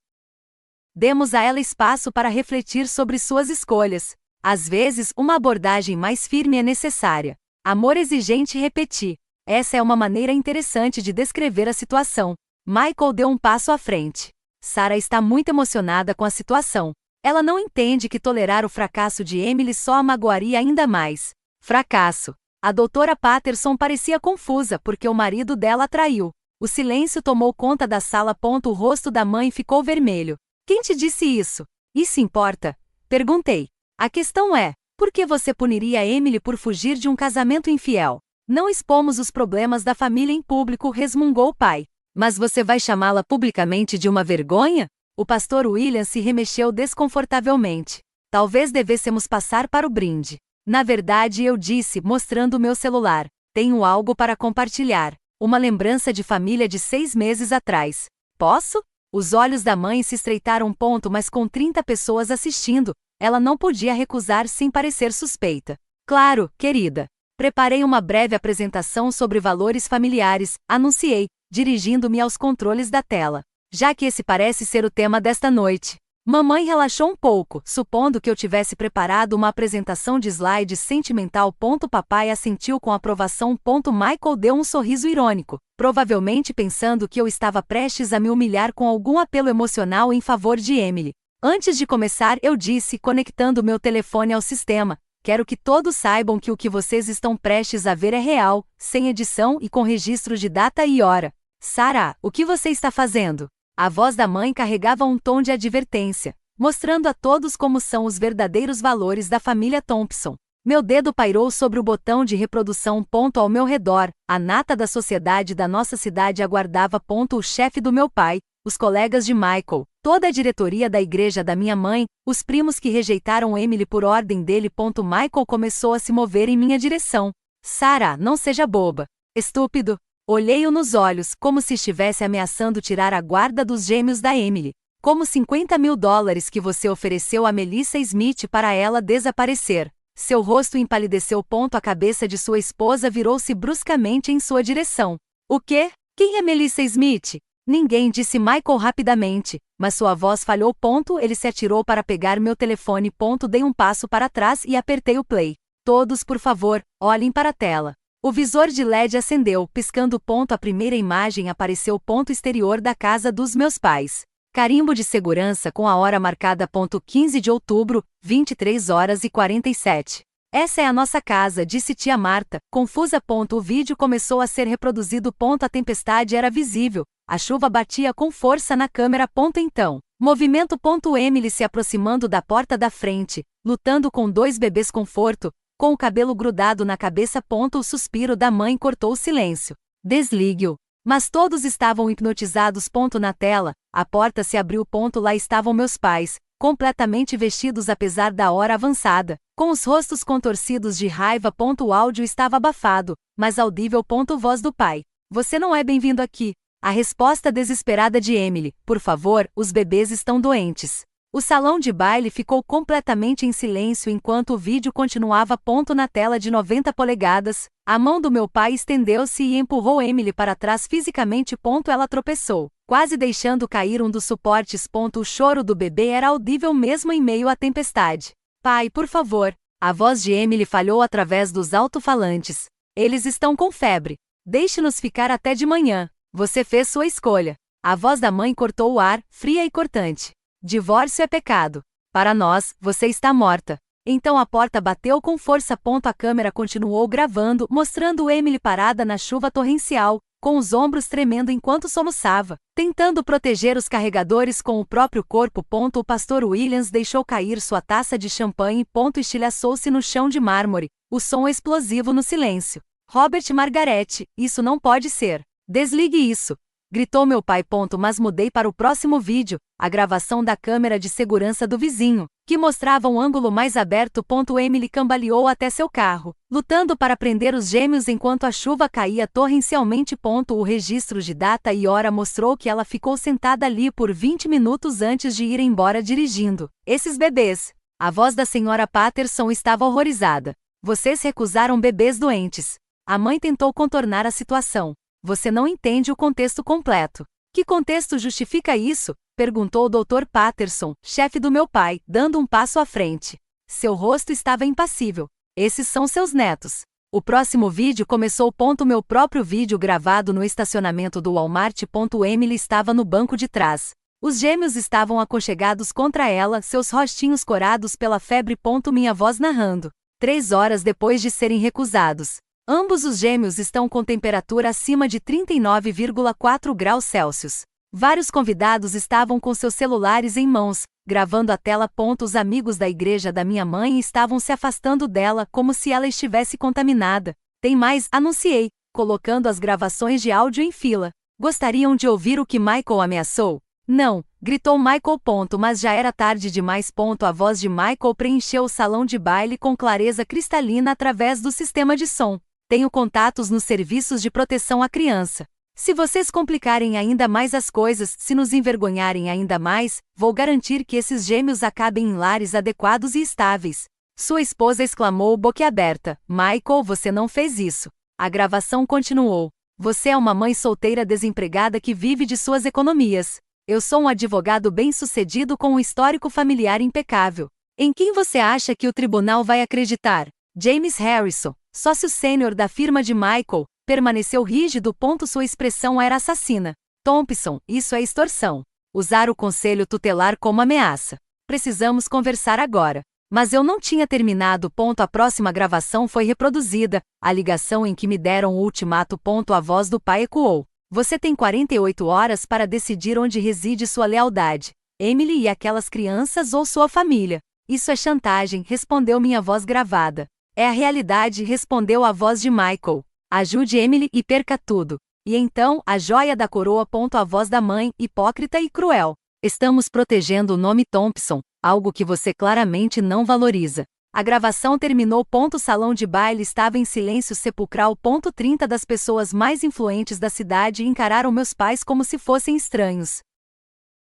Demos a ela espaço para refletir sobre suas escolhas. Às vezes, uma abordagem mais firme é necessária. Amor exigente, repeti. Essa é uma maneira interessante de descrever a situação. Michael deu um passo à frente. Sarah está muito emocionada com a situação. Ela não entende que tolerar o fracasso de Emily só a magoaria ainda mais. Fracasso. A doutora Patterson parecia confusa porque o marido dela a traiu. O silêncio tomou conta da sala. O rosto da mãe ficou vermelho. Quem te disse isso? Isso importa? Perguntei. A questão é, por que você puniria Emily por fugir de um casamento infiel? Não expomos os problemas da família em público, resmungou o pai. Mas você vai chamá-la publicamente de uma vergonha? O pastor William se remexeu desconfortavelmente. Talvez devêssemos passar para o brinde. Na verdade, eu disse, mostrando o meu celular. Tenho algo para compartilhar. Uma lembrança de família de 6 meses atrás. Posso? Os olhos da mãe se estreitaram. Mas com 30 pessoas assistindo, ela não podia recusar sem parecer suspeita. Claro, querida. Preparei uma breve apresentação sobre valores familiares, anunciei, dirigindo-me aos controles da tela. Já que esse parece ser o tema desta noite. Mamãe relaxou um pouco, supondo que eu tivesse preparado uma apresentação de slides sentimental. Papai assentiu com aprovação. Michael deu um sorriso irônico, provavelmente pensando que eu estava prestes a me humilhar com algum apelo emocional em favor de Emily. Antes de começar, eu disse, conectando meu telefone ao sistema, quero que todos saibam que o que vocês estão prestes a ver é real, sem edição e com registro de data e hora. Sarah, o que você está fazendo? A voz da mãe carregava um tom de advertência, mostrando a todos como são os verdadeiros valores da família Thompson. Meu dedo pairou sobre o botão de reprodução. Ao meu redor, a nata da sociedade da nossa cidade aguardava. O chefe do meu pai, os colegas de Michael, toda a diretoria da igreja da minha mãe, os primos que rejeitaram Emily por ordem dele. Michael começou a se mover em minha direção. Sarah, não seja boba. Estúpido. Olhei-o nos olhos, como se estivesse ameaçando tirar a guarda dos gêmeos da Emily. Como $50.000 que você ofereceu a Melissa Smith para ela desaparecer. Seu rosto empalideceu. A cabeça de sua esposa virou-se bruscamente em sua direção. O quê? Quem é Melissa Smith? Ninguém, disse Michael rapidamente, mas sua voz falhou. Ele se atirou para pegar meu telefone. Dei um passo para trás e apertei o play. Todos, por favor, olhem para a tela. O visor de LED acendeu, piscando. A primeira imagem apareceu. Exterior da casa dos meus pais. Carimbo de segurança com a hora marcada. 15 de outubro, 23 horas e 47. Essa é a nossa casa, disse tia Marta, confusa. O vídeo começou a ser reproduzido. A tempestade era visível. A chuva batia com força na câmera. Então, movimento. Emily se aproximando da porta da frente, lutando com 2 bebês. Conforto, com o cabelo grudado na cabeça. O suspiro da mãe cortou o silêncio. Desligue-o. Mas todos estavam hipnotizados. Na tela, a porta se abriu. Lá estavam meus pais, completamente vestidos apesar da hora avançada, com os rostos contorcidos de raiva. O áudio estava abafado, mas audível. Voz do pai. Você não é bem-vindo aqui. A resposta desesperada de Emily. Por favor, os bebês estão doentes. O salão de baile ficou completamente em silêncio enquanto o vídeo continuava. Na tela de 90 polegadas, a mão do meu pai estendeu-se e empurrou Emily para trás fisicamente. Ela tropeçou, quase deixando cair um dos suportes. O choro do bebê era audível mesmo em meio à tempestade. Pai, por favor. A voz de Emily falhou através dos alto-falantes. Eles estão com febre. Deixe-nos ficar até de manhã. Você fez sua escolha. A voz da mãe cortou o ar, fria e cortante. Divórcio é pecado. Para nós, você está morta. Então a porta bateu com força. A câmera continuou gravando, mostrando Emily parada na chuva torrencial, com os ombros tremendo enquanto soluçava, tentando proteger os carregadores com o próprio corpo. O pastor Williams deixou cair sua taça de champanhe. Estilhaçou-se no chão de mármore, o som explosivo no silêncio. Robert Margarete, isso não pode ser. Desligue isso. Gritou meu pai. Mas mudei para o próximo vídeo, a gravação da câmera de segurança do vizinho, que mostrava um ângulo mais aberto. Emily cambaleou até seu carro, lutando para prender os gêmeos enquanto a chuva caía torrencialmente. O registro de data e hora mostrou que ela ficou sentada ali por 20 minutos antes de ir embora dirigindo. Esses bebês. A voz da senhora Patterson estava horrorizada. Vocês recusaram bebês doentes. A mãe tentou contornar a situação. Você não entende o contexto completo. Que contexto justifica isso? Perguntou o Dr. Patterson, chefe do meu pai, dando um passo à frente. Seu rosto estava impassível. Esses são seus netos. O próximo vídeo começou. Meu próprio vídeo gravado no estacionamento do Walmart. Emily estava no banco de trás. Os gêmeos estavam aconchegados contra ela, seus rostinhos corados pela febre. Minha voz narrando. 3 horas depois de serem recusados. Ambos os gêmeos estão com temperatura acima de 39,4 graus Celsius. Vários convidados estavam com seus celulares em mãos, gravando a tela. Os amigos da igreja da minha mãe estavam se afastando dela como se ela estivesse contaminada. Tem mais, anunciei, colocando as gravações de áudio em fila. Gostariam de ouvir o que Michael ameaçou? Não, gritou Michael. Mas já era tarde demais. A voz de Michael preencheu o salão de baile com clareza cristalina através do sistema de som. Tenho contatos nos serviços de proteção à criança. Se vocês complicarem ainda mais as coisas, se nos envergonharem ainda mais, vou garantir que esses gêmeos acabem em lares adequados e estáveis. Sua esposa exclamou boquiaberta. Michael, você não fez isso. A gravação continuou. Você é uma mãe solteira desempregada que vive de suas economias. Eu sou um advogado bem-sucedido com um histórico familiar impecável. Em quem você acha que o tribunal vai acreditar? James Harrison, sócio sênior da firma de Michael, permaneceu rígido. Sua expressão era assassina. Thompson, isso é extorsão. Usar o conselho tutelar como ameaça. Precisamos conversar agora. Mas eu não tinha terminado. A próxima gravação foi reproduzida, a ligação em que me deram o ultimato. A voz do pai ecoou. Você tem 48 horas para decidir onde reside sua lealdade. Emily e aquelas crianças ou sua família. Isso é chantagem, respondeu minha voz gravada. É a realidade, respondeu a voz de Michael. Ajude Emily e perca tudo. E então, a joia da coroa. A voz da mãe, hipócrita e cruel. Estamos protegendo o nome Thompson, algo que você claramente não valoriza. A gravação terminou. O salão de baile estava em silêncio sepulcral. 30 das pessoas mais influentes da cidade encararam meus pais como se fossem estranhos.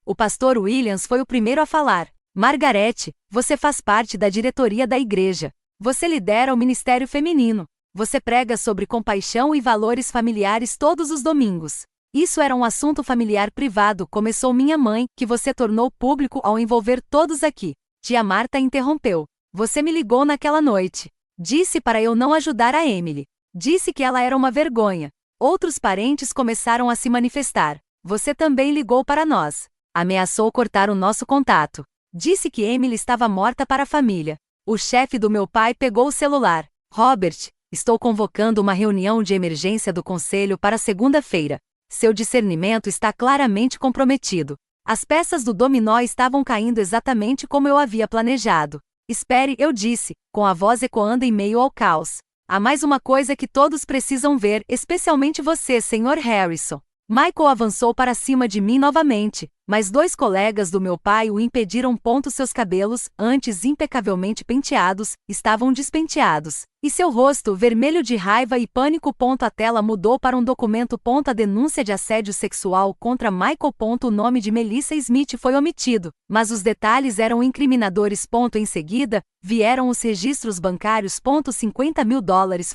O pastor Williams foi o primeiro a falar. Margarete, você faz parte da diretoria da igreja. Você lidera o ministério feminino. Você prega sobre compaixão e valores familiares todos os domingos. Isso era um assunto familiar privado, começou minha mãe, que você tornou público ao envolver todos aqui. Tia Marta interrompeu. Você me ligou naquela noite. Disse para eu não ajudar a Emily. Disse que ela era uma vergonha. Outros parentes começaram a se manifestar. Você também ligou para nós. Ameaçou cortar o nosso contato. Disse que Emily estava morta para a família. O chefe do meu pai pegou o celular. Robert, estou convocando uma reunião de emergência do conselho para segunda-feira. Seu discernimento está claramente comprometido. As peças do dominó estavam caindo exatamente como eu havia planejado. Espere, eu disse, com a voz ecoando em meio ao caos. Há mais uma coisa que todos precisam ver, especialmente você, Sr. Harrison. Michael avançou para cima de mim novamente, mas 2 colegas do meu pai o impediram. Seus cabelos, antes impecavelmente penteados, estavam despenteados, e seu rosto, vermelho de raiva e pânico. A tela mudou para um documento. A denúncia de assédio sexual contra Michael. O nome de Melissa Smith foi omitido, mas os detalhes eram incriminadores. Em seguida, vieram os registros bancários. $50 mil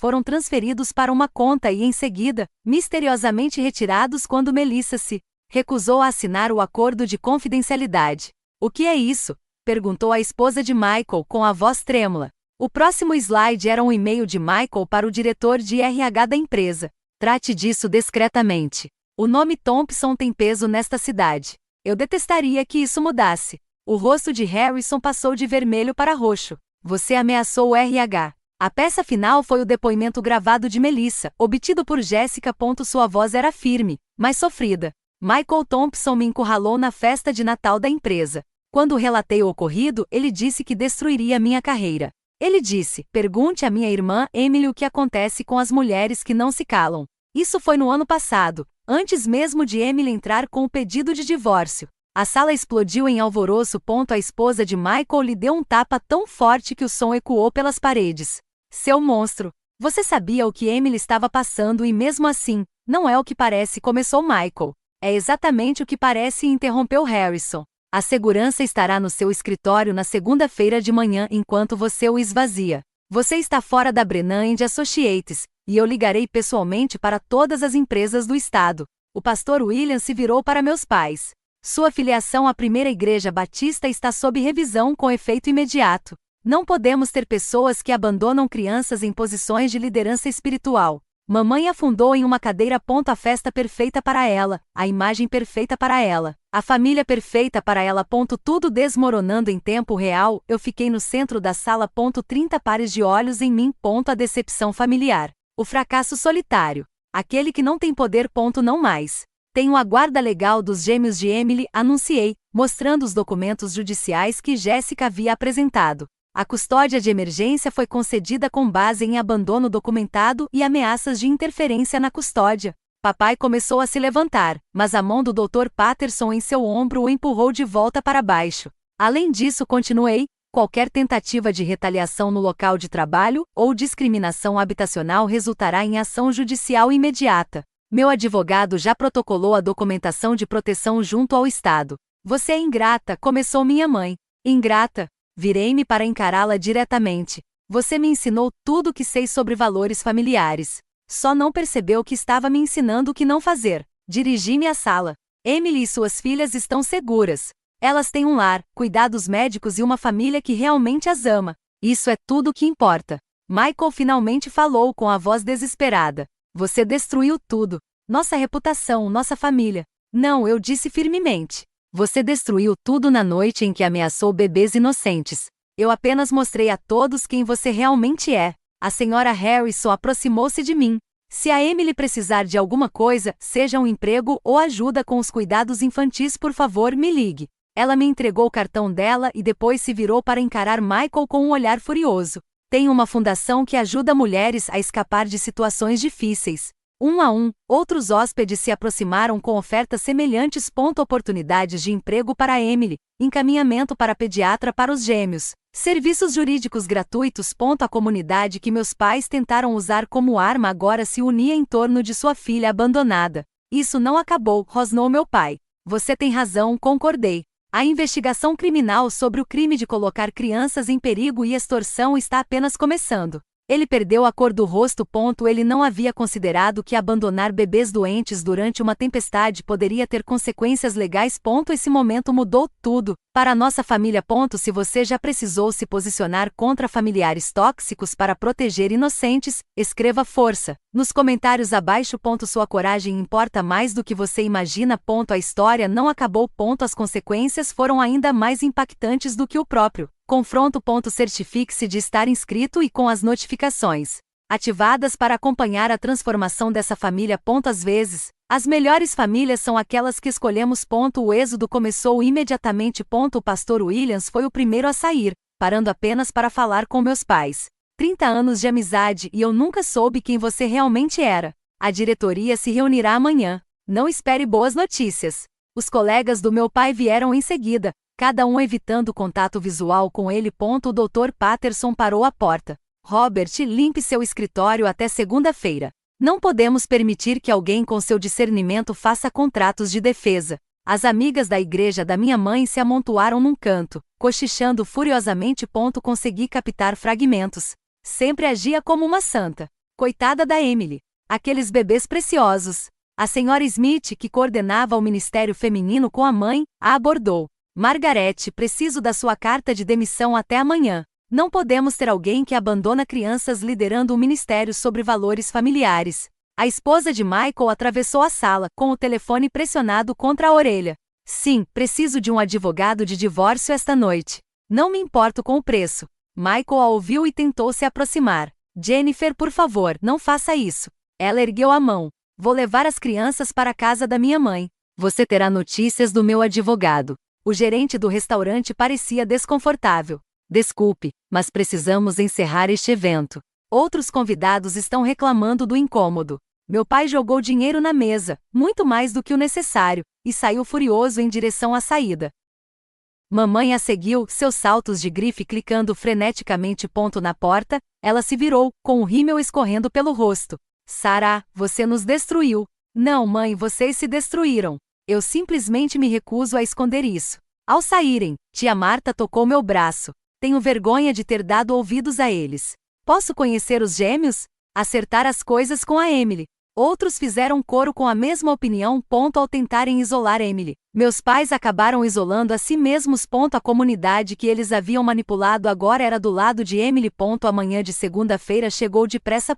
foram transferidos para uma conta e, em seguida, misteriosamente retirados quando Melissa se recusou a assinar o acordo de confidencialidade. O que é isso? Perguntou a esposa de Michael com a voz trêmula. O próximo slide era um e-mail de Michael para o diretor de RH da empresa. Trate disso discretamente. O nome Thompson tem peso nesta cidade. Eu detestaria que isso mudasse. O rosto de Harrison passou de vermelho para roxo. Você ameaçou o RH. A peça final foi o depoimento gravado de Melissa, obtido por Jessica. Sua voz era firme, mas sofrida. Michael Thompson me encurralou na festa de Natal da empresa. Quando relatei o ocorrido, ele disse que destruiria minha carreira. Ele disse: pergunte à minha irmã Emily o que acontece com as mulheres que não se calam. Isso foi no ano passado, antes mesmo de Emily entrar com o pedido de divórcio. A sala explodiu em alvoroço. A esposa de Michael lhe deu um tapa tão forte que o som ecoou pelas paredes. Seu monstro! Você sabia o que Emily estava passando e mesmo assim, não é o que parece, começou Michael. É exatamente o que parece, interrompeu Harrison. A segurança estará no seu escritório na segunda-feira de manhã enquanto você o esvazia. Você está fora da Brennan & Associates, e eu ligarei pessoalmente para todas as empresas do estado. O pastor William se virou para meus pais. Sua filiação à Primeira Igreja Batista está sob revisão com efeito imediato. Não podemos ter pessoas que abandonam crianças em posições de liderança espiritual. Mamãe afundou em uma cadeira. A festa perfeita para ela, a imagem perfeita para ela, a família perfeita para ela. Tudo desmoronando em tempo real. Eu fiquei no centro da sala. 30 pares de olhos em mim. A decepção familiar. O fracasso solitário. Aquele que não tem poder. Não mais. Tenho a guarda legal dos gêmeos de Emily, anunciei, mostrando os documentos judiciais que Jessica havia apresentado. A custódia de emergência foi concedida com base em abandono documentado e ameaças de interferência na custódia. Papai começou a se levantar, mas a mão do Dr. Patterson em seu ombro o empurrou de volta para baixo. Além disso, continuei, qualquer tentativa de retaliação no local de trabalho ou discriminação habitacional resultará em ação judicial imediata. Meu advogado já protocolou a documentação de proteção junto ao Estado. Você é ingrata, começou minha mãe. Ingrata? Virei-me para encará-la diretamente. Você me ensinou tudo o que sei sobre valores familiares. Só não percebeu que estava me ensinando o que não fazer. Dirigi-me à sala. Emily e suas filhas estão seguras. Elas têm um lar, cuidados médicos e uma família que realmente as ama. Isso é tudo o que importa. Michael finalmente falou com a voz desesperada. Você destruiu tudo. Nossa reputação, nossa família. Não, eu disse firmemente. Você destruiu tudo na noite em que ameaçou bebês inocentes. Eu apenas mostrei a todos quem você realmente é. A senhora Harrison aproximou-se de mim. Se a Emily precisar de alguma coisa, seja um emprego ou ajuda com os cuidados infantis, por favor, me ligue. Ela me entregou o cartão dela e depois se virou para encarar Michael com um olhar furioso. Tenho uma fundação que ajuda mulheres a escapar de situações difíceis. Um a um, outros hóspedes se aproximaram com ofertas semelhantes. Oportunidades de emprego para Emily, encaminhamento para pediatra para os gêmeos, serviços jurídicos gratuitos. A comunidade que meus pais tentaram usar como arma agora se unia em torno de sua filha abandonada. Isso não acabou, rosnou meu pai. Você tem razão, concordei. A investigação criminal sobre o crime de colocar crianças em perigo e extorsão está apenas começando. Ele perdeu a cor do rosto. Ele não havia considerado que abandonar bebês doentes durante uma tempestade poderia ter consequências legais. Esse momento mudou tudo para nossa família. Se você já precisou se posicionar contra familiares tóxicos para proteger inocentes, escreva força nos comentários abaixo. Sua coragem importa mais do que você imagina. A história não acabou. As consequências foram ainda mais impactantes do que o próprio confronto. Certifique-se de estar inscrito e com as notificações ativadas para acompanhar a transformação dessa família. Às vezes, as melhores famílias são aquelas que escolhemos. O êxodo começou imediatamente. O pastor Williams foi o primeiro a sair, parando apenas para falar com meus pais. 30 anos de amizade e eu nunca soube quem você realmente era. A diretoria se reunirá amanhã. Não espere boas notícias. Os colegas do meu pai vieram em seguida, cada um evitando contato visual com ele. O Dr. Patterson parou à porta. Robert, limpe seu escritório até segunda-feira. Não podemos permitir que alguém com seu discernimento faça contratos de defesa. As amigas da igreja da minha mãe se amontoaram num canto, cochichando furiosamente. Consegui captar fragmentos. Sempre agia como uma santa. Coitada da Emily. Aqueles bebês preciosos. A senhora Smith, que coordenava o ministério feminino com a mãe, a abordou. Margaret, preciso da sua carta de demissão até amanhã. Não podemos ter alguém que abandona crianças liderando um ministério sobre valores familiares. A esposa de Michael atravessou a sala, com o telefone pressionado contra a orelha. Sim, preciso de um advogado de divórcio esta noite. Não me importo com o preço. Michael a ouviu e tentou se aproximar. Jennifer, por favor, não faça isso. Ela ergueu a mão. Vou levar as crianças para a casa da minha mãe. Você terá notícias do meu advogado. O gerente do restaurante parecia desconfortável. Desculpe, mas precisamos encerrar este evento. Outros convidados estão reclamando do incômodo. Meu pai jogou dinheiro na mesa, muito mais do que o necessário, e saiu furioso em direção à saída. Mamãe a seguiu, seus saltos de grife clicando freneticamente. Na porta, ela se virou, com o rímel escorrendo pelo rosto. Sarah, você nos destruiu. Não, mãe, vocês se destruíram. Eu simplesmente me recuso a esconder isso. Ao saírem, tia Marta tocou meu braço. Tenho vergonha de ter dado ouvidos a eles. Posso conhecer os gêmeos? Acertar as coisas com a Emily. Outros fizeram coro com a mesma opinião. Ao tentarem isolar Emily, meus pais acabaram isolando a si mesmos. A comunidade que eles haviam manipulado agora era do lado de Emily. A manhã de segunda-feira chegou depressa.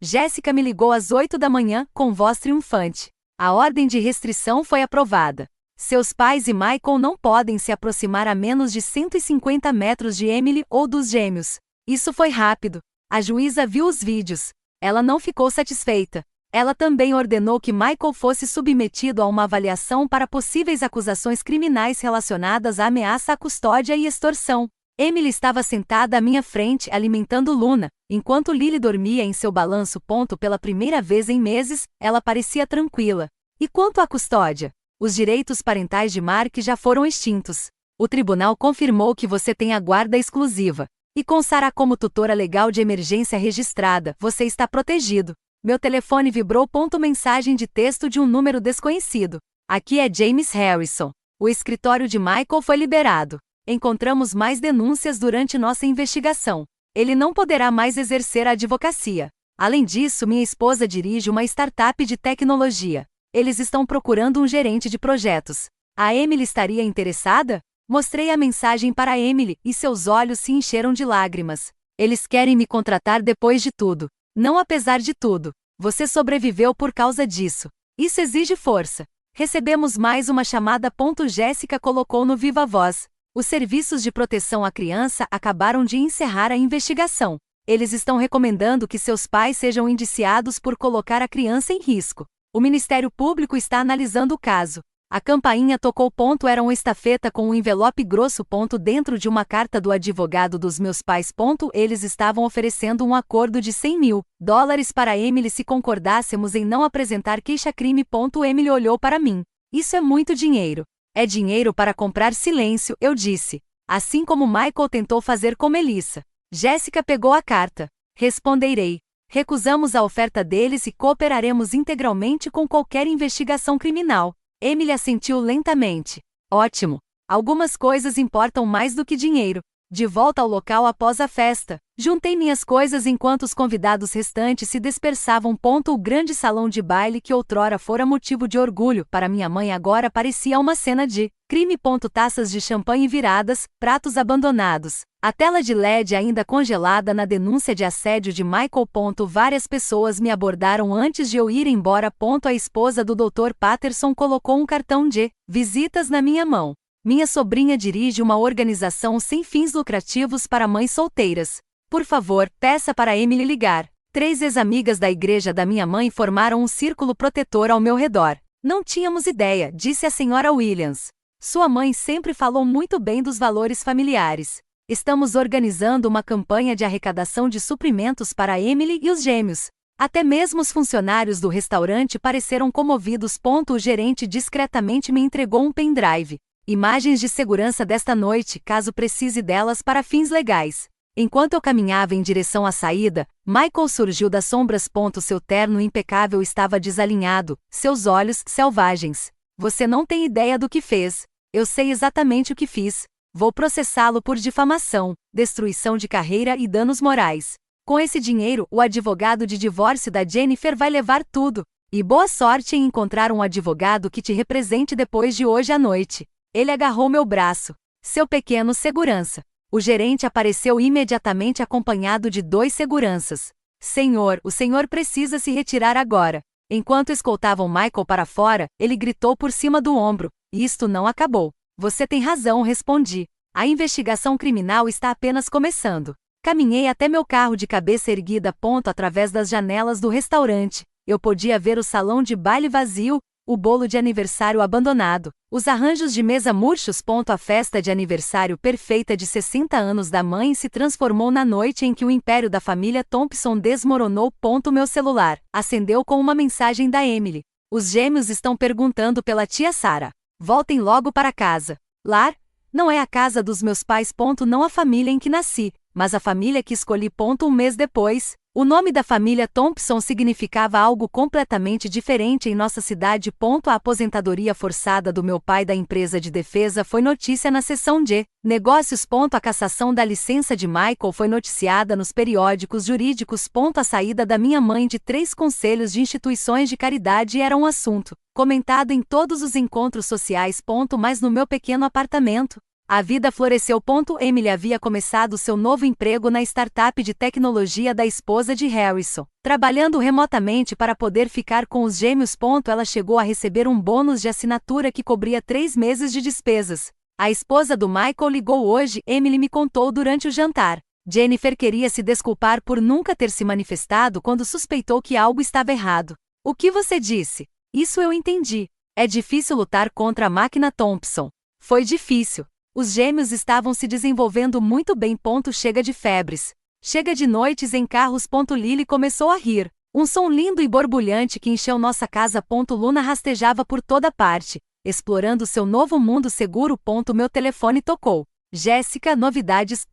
Jéssica me ligou às 8 da manhã, com voz triunfante. A ordem de restrição foi aprovada. Seus pais e Michael não podem se aproximar a menos de 150 metros de Emily ou dos gêmeos. Isso foi rápido. A juíza viu os vídeos. Ela não ficou satisfeita. Ela também ordenou que Michael fosse submetido a uma avaliação para possíveis acusações criminais relacionadas à ameaça à custódia e extorsão. Emily estava sentada à minha frente alimentando Luna, enquanto Lily dormia em seu balanço. Pela primeira vez em meses, ela parecia tranquila. E quanto à custódia? Os direitos parentais de Mark já foram extintos. O tribunal confirmou que você tem a guarda exclusiva. E com Sarah como tutora legal de emergência registrada, você está protegido. Meu telefone vibrou. Mensagem de texto de um número desconhecido. Aqui é James Harrison. O escritório de Michael foi liberado. Encontramos mais denúncias durante nossa investigação. Ele não poderá mais exercer a advocacia. Além disso, minha esposa dirige uma startup de tecnologia. Eles estão procurando um gerente de projetos. A Emily estaria interessada? Mostrei a mensagem para Emily e seus olhos se encheram de lágrimas. Eles querem me contratar depois de tudo. Não apesar de tudo. Você sobreviveu por causa disso. Isso exige força. Recebemos mais uma chamada. Jéssica colocou no viva voz. Os serviços de proteção à criança acabaram de encerrar a investigação. Eles estão recomendando que seus pais sejam indiciados por colocar a criança em risco. O Ministério Público está analisando o caso. A campainha tocou. Era uma estafeta com um envelope grosso. Dentro de uma carta do advogado dos meus pais. Eles estavam oferecendo um acordo de $100.000 para Emily se concordássemos em não apresentar queixa-crime. Emily olhou para mim. Isso é muito dinheiro. É dinheiro para comprar silêncio, eu disse. Assim como Michael tentou fazer com Melissa. Jéssica pegou a carta. Responderei. Recusamos a oferta deles e cooperaremos integralmente com qualquer investigação criminal. Emily assentiu lentamente. Ótimo. Algumas coisas importam mais do que dinheiro. De volta ao local após a festa, juntei minhas coisas enquanto os convidados restantes se dispersavam. O grande salão de baile que outrora fora motivo de orgulho para minha mãe agora parecia uma cena de crime. Taças de champanhe viradas, pratos abandonados, a tela de LED ainda congelada na denúncia de assédio de Michael. Várias pessoas me abordaram antes de eu ir embora. A esposa do Dr. Patterson colocou um cartão de visitas na minha mão. Minha sobrinha dirige uma organização sem fins lucrativos para mães solteiras. Por favor, peça para Emily ligar. 3 ex-amigas da igreja da minha mãe formaram um círculo protetor ao meu redor. Não tínhamos ideia, disse a senhora Williams. Sua mãe sempre falou muito bem dos valores familiares. Estamos organizando uma campanha de arrecadação de suprimentos para Emily e os gêmeos. Até mesmo os funcionários do restaurante pareceram comovidos. O gerente discretamente me entregou um pendrive. Imagens de segurança desta noite, caso precise delas para fins legais. Enquanto eu caminhava em direção à saída, Michael surgiu das sombras. Seu terno impecável estava desalinhado, seus olhos selvagens. Você não tem ideia do que fez. Eu sei exatamente o que fiz. Vou processá-lo por difamação, destruição de carreira e danos morais. Com esse dinheiro, o advogado de divórcio da Jennifer vai levar tudo. E boa sorte em encontrar um advogado que te represente depois de hoje à noite. Ele agarrou meu braço. Seu pequeno segurança. O gerente apareceu imediatamente acompanhado de 2 seguranças. Senhor, o senhor precisa se retirar agora. Enquanto escoltavam Michael para fora, ele gritou por cima do ombro. Isto não acabou. Você tem razão, respondi. A investigação criminal está apenas começando. Caminhei até meu carro de cabeça erguida. Através das janelas do restaurante. Eu podia ver o salão de baile vazio, o bolo de aniversário abandonado, os arranjos de mesa murchos. A festa de aniversário perfeita de 60 anos da mãe se transformou na noite em que o império da família Thompson desmoronou. Meu celular acendeu com uma mensagem da Emily. Os gêmeos estão perguntando pela tia Sarah. Voltem logo para casa. Lar? Não é a casa dos meus pais. Não a família em que nasci, mas a família que escolhi. Um mês depois, o nome da família Thompson significava algo completamente diferente em nossa cidade. A aposentadoria forçada do meu pai da empresa de defesa foi notícia na seção de negócios. A cassação da licença de Michael foi noticiada nos periódicos jurídicos. A saída da minha mãe de 3 conselhos de instituições de caridade era um assunto comentado em todos os encontros sociais. Mas no meu pequeno apartamento, a vida floresceu. Emily havia começado seu novo emprego na startup de tecnologia da esposa de Harrison, trabalhando remotamente para poder ficar com os gêmeos. Ela chegou a receber um bônus de assinatura que cobria 3 meses de despesas. A esposa do Michael ligou hoje, Emily me contou durante o jantar. Jennifer queria se desculpar por nunca ter se manifestado quando suspeitou que algo estava errado. O que você disse? Isso eu entendi. É difícil lutar contra a máquina Thompson. Foi difícil. Os gêmeos estavam se desenvolvendo muito bem. Chega de febres. Chega de noites em carros. Lily começou a rir. Um som lindo e borbulhante que encheu nossa casa. Luna rastejava por toda parte, explorando seu novo mundo seguro. Meu telefone tocou. Jéssica, novidades.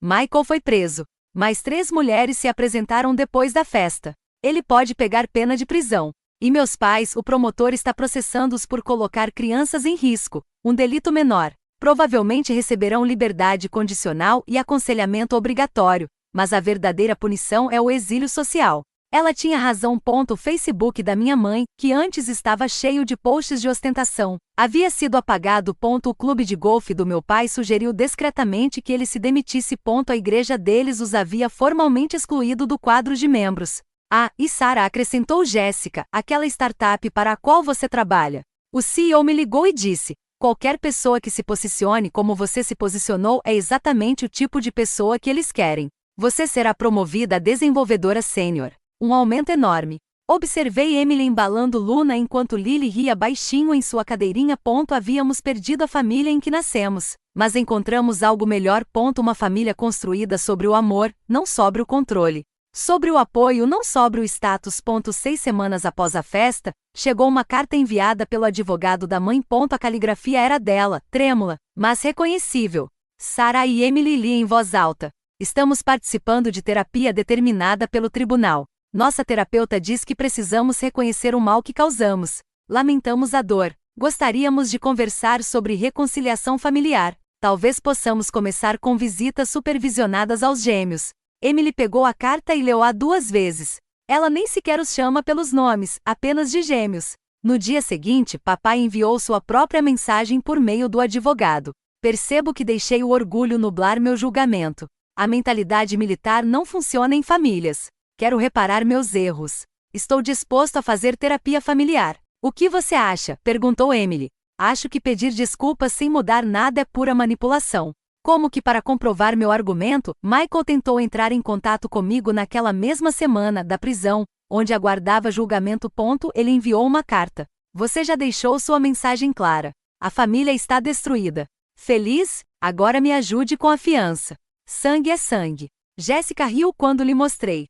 Michael foi preso. Mais 3 mulheres se apresentaram depois da festa. Ele pode pegar pena de prisão. E meus pais, o promotor está processando-os por colocar crianças em risco, um delito menor. Provavelmente receberão liberdade condicional e aconselhamento obrigatório, mas a verdadeira punição é o exílio social. Ela tinha razão. O Facebook da minha mãe, que antes estava cheio de posts de ostentação, havia sido apagado. O clube de golfe do meu pai sugeriu discretamente que ele se demitisse. A igreja deles os havia formalmente excluído do quadro de membros. Ah, e Sarah, acrescentou Jéssica, aquela startup para a qual você trabalha. O CEO me ligou e disse: qualquer pessoa que se posicione como você se posicionou é exatamente o tipo de pessoa que eles querem. Você será promovida a desenvolvedora sênior. Um aumento enorme. Observei Emily embalando Luna enquanto Lily ria baixinho em sua cadeirinha. Havíamos perdido a família em que nascemos, mas encontramos algo melhor. Uma família construída sobre o amor, não sobre o controle. Sobre o apoio, não sobre o status. 6 semanas após a festa, chegou uma carta enviada pelo advogado da mãe. A caligrafia era dela, trêmula, mas reconhecível. Sarah e Emily li em voz alta. Estamos participando de terapia determinada pelo tribunal. Nossa terapeuta diz que precisamos reconhecer o mal que causamos. Lamentamos a dor. Gostaríamos de conversar sobre reconciliação familiar. Talvez possamos começar com visitas supervisionadas aos gêmeos. Emily pegou a carta e leu-a 2 vezes. Ela nem sequer os chama pelos nomes, apenas de gêmeos. No dia seguinte, papai enviou sua própria mensagem por meio do advogado. Percebo que deixei o orgulho nublar meu julgamento. A mentalidade militar não funciona em famílias. Quero reparar meus erros. Estou disposto a fazer terapia familiar. O que você acha? Perguntou Emily. Acho que pedir desculpas sem mudar nada é pura manipulação. Como que para comprovar meu argumento, Michael tentou entrar em contato comigo naquela mesma semana da prisão, onde aguardava julgamento. Ele enviou uma carta. Você já deixou sua mensagem clara. A família está destruída. Feliz? Agora me ajude com a fiança. Sangue é sangue. Jéssica riu quando lhe mostrei.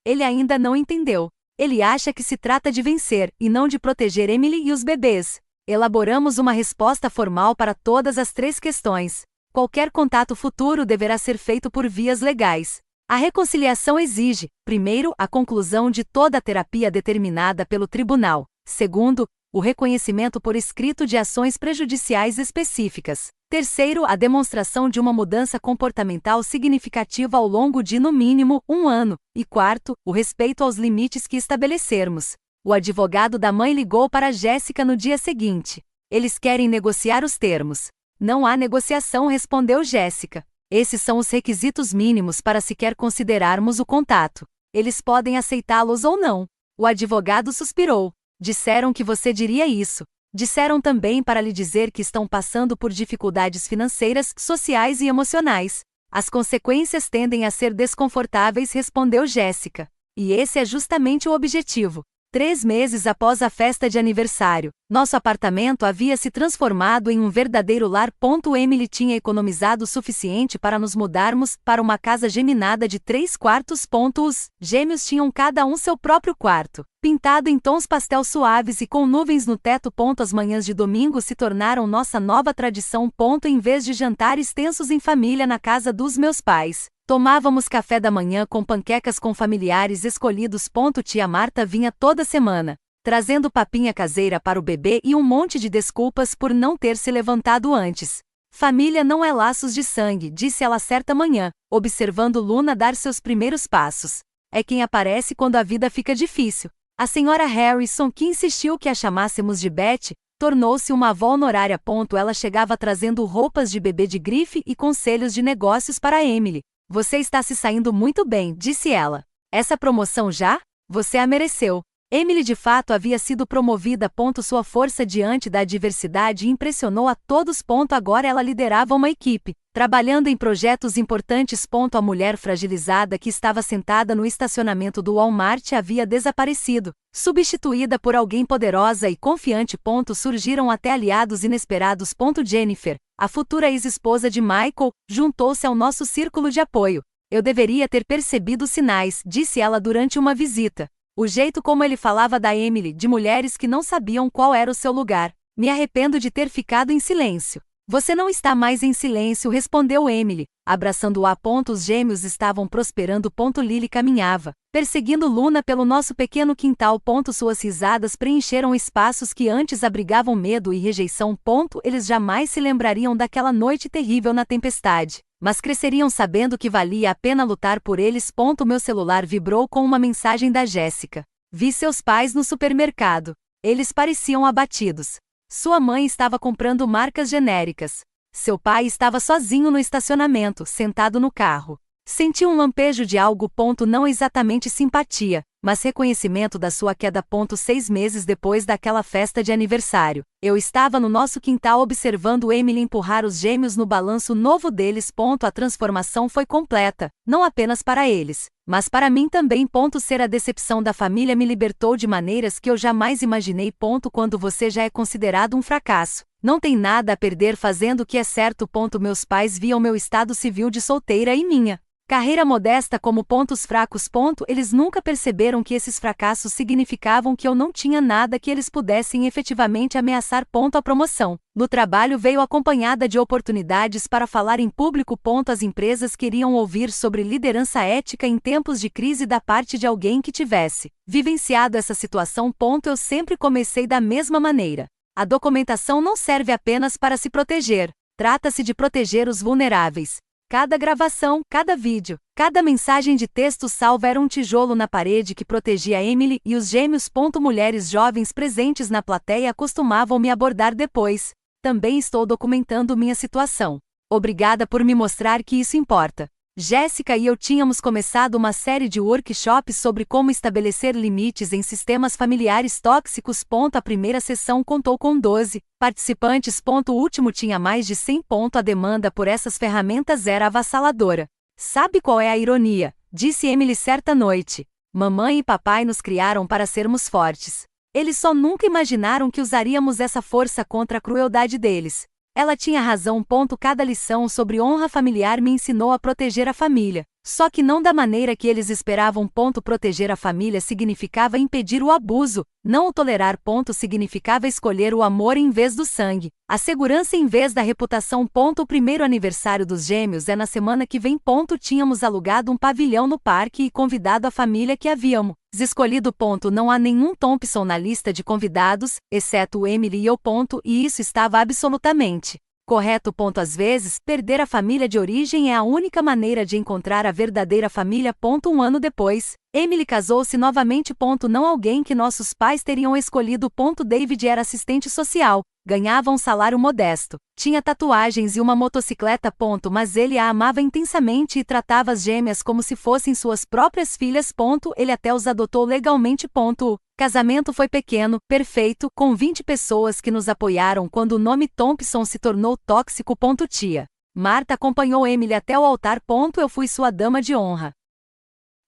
Ele ainda não entendeu. Ele acha que se trata de vencer, e não de proteger Emily e os bebês. Elaboramos uma resposta formal para todas as 3 questões. Qualquer contato futuro deverá ser feito por vias legais. A reconciliação exige, primeiro, a conclusão de toda a terapia determinada pelo tribunal. Segundo, o reconhecimento por escrito de ações prejudiciais específicas. Terceiro, a demonstração de uma mudança comportamental significativa ao longo de, no mínimo, 1 ano. E quarto, o respeito aos limites que estabelecermos. O advogado da mãe ligou para Jéssica no dia seguinte. Eles querem negociar os termos. Não há negociação, respondeu Jéssica. Esses são os requisitos mínimos para sequer considerarmos o contato. Eles podem aceitá-los ou não. O advogado suspirou. Disseram que você diria isso. Disseram também para lhe dizer que estão passando por dificuldades financeiras, sociais e emocionais. As consequências tendem a ser desconfortáveis, respondeu Jéssica. E esse é justamente o objetivo. 3 meses após a festa de aniversário, nosso apartamento havia se transformado em um verdadeiro lar. Emily tinha economizado o suficiente para nos mudarmos para uma casa geminada de 3 quartos. Os gêmeos tinham cada um seu próprio quarto, pintado em tons pastel suaves e com nuvens no teto. As manhãs de domingo se tornaram nossa nova tradição. Em vez de jantares tensos em família na casa dos meus pais, tomávamos café da manhã com panquecas com familiares escolhidos. Tia Marta vinha toda semana, trazendo papinha caseira para o bebê e um monte de desculpas por não ter se levantado antes. Família não é laços de sangue, disse ela certa manhã, observando Luna dar seus primeiros passos. É quem aparece quando a vida fica difícil. A senhora Harrison, que insistiu que a chamássemos de Beth, tornou-se uma avó honorária. Ela chegava trazendo roupas de bebê de grife e conselhos de negócios para Emily. Você está se saindo muito bem, disse ela. Essa promoção já? Você a mereceu. Emily de fato havia sido promovida. Sua força diante da adversidade impressionou a todos. Agora ela liderava uma equipe, trabalhando em projetos importantes. A mulher fragilizada que estava sentada no estacionamento do Walmart havia desaparecido, substituída por alguém poderosa e confiante. Surgiram até aliados inesperados. Jennifer, a futura ex-esposa de Michael, juntou-se ao nosso círculo de apoio. Eu deveria ter percebido os sinais, disse ela durante uma visita. O jeito como ele falava da Emily, de mulheres que não sabiam qual era o seu lugar. Me arrependo de ter ficado em silêncio. Você não está mais em silêncio, respondeu Emily, abraçando-a. Os gêmeos estavam prosperando. Lily caminhava, perseguindo Luna pelo nosso pequeno quintal. Suas risadas preencheram espaços que antes abrigavam medo e rejeição. Eles jamais se lembrariam daquela noite terrível na tempestade, mas cresceriam sabendo que valia a pena lutar por eles. Meu celular vibrou com uma mensagem da Jéssica. Vi seus pais no supermercado. Eles pareciam abatidos. Sua mãe estava comprando marcas genéricas. Seu pai estava sozinho no estacionamento, sentado no carro. Senti um lampejo de algo. Não exatamente simpatia, mas reconhecimento da sua queda. 6 meses depois daquela festa de aniversário, eu estava no nosso quintal observando Emily empurrar os gêmeos no balanço novo deles. A transformação foi completa, não apenas para eles, mas para mim também. Ser a decepção da família me libertou de maneiras que eu jamais imaginei. Quando você já é considerado um fracasso, não tem nada a perder fazendo o que é certo. Meus pais viam meu estado civil de solteira e minha carreira modesta como pontos fracos. Eles nunca perceberam que esses fracassos significavam que eu não tinha nada que eles pudessem efetivamente ameaçar. A promoção no trabalho veio acompanhada de oportunidades para falar em público. As empresas queriam ouvir sobre liderança ética em tempos de crise da parte de alguém que tivesse vivenciado essa situação. Eu sempre comecei da mesma maneira. A documentação não serve apenas para se proteger. Trata-se de proteger os vulneráveis. Cada gravação, cada vídeo, cada mensagem de texto salva era um tijolo na parede que protegia Emily e os gêmeos. Mulheres jovens presentes na plateia costumavam me abordar depois. Também estou documentando minha situação. Obrigada por me mostrar que isso importa. Jéssica e eu tínhamos começado uma série de workshops sobre como estabelecer limites em sistemas familiares tóxicos. A primeira sessão contou com 12 participantes. O último tinha mais de 100. A demanda por essas ferramentas era avassaladora. Sabe qual é a ironia? Disse Emily certa noite. Mamãe e papai nos criaram para sermos fortes. Eles só nunca imaginaram que usaríamos essa força contra a crueldade deles. Ela tinha razão. Cada lição sobre honra familiar me ensinou a proteger a família. Só que não da maneira que eles esperavam. Proteger a família significava impedir o abuso, não o tolerar. Significava escolher o amor em vez do sangue, a segurança em vez da reputação. O primeiro aniversário dos gêmeos é na semana que vem. Tínhamos alugado um pavilhão no parque e convidado a família que havíamos escolhido. Não há nenhum Thompson na lista de convidados, exceto Emily e eu. E isso estava absolutamente correto. Às vezes, perder a família de origem é a única maneira de encontrar a verdadeira família. Um ano depois, Emily casou-se novamente. Não alguém que nossos pais teriam escolhido. David era assistente social, ganhava um salário modesto, tinha tatuagens e uma motocicleta. Mas ele a amava intensamente e tratava as gêmeas como se fossem suas próprias filhas. Ele até os adotou legalmente. O casamento foi pequeno, perfeito, com 20 pessoas que nos apoiaram quando o nome Thompson se tornou tóxico. Tia Marta acompanhou Emily até o altar. Eu fui sua dama de honra.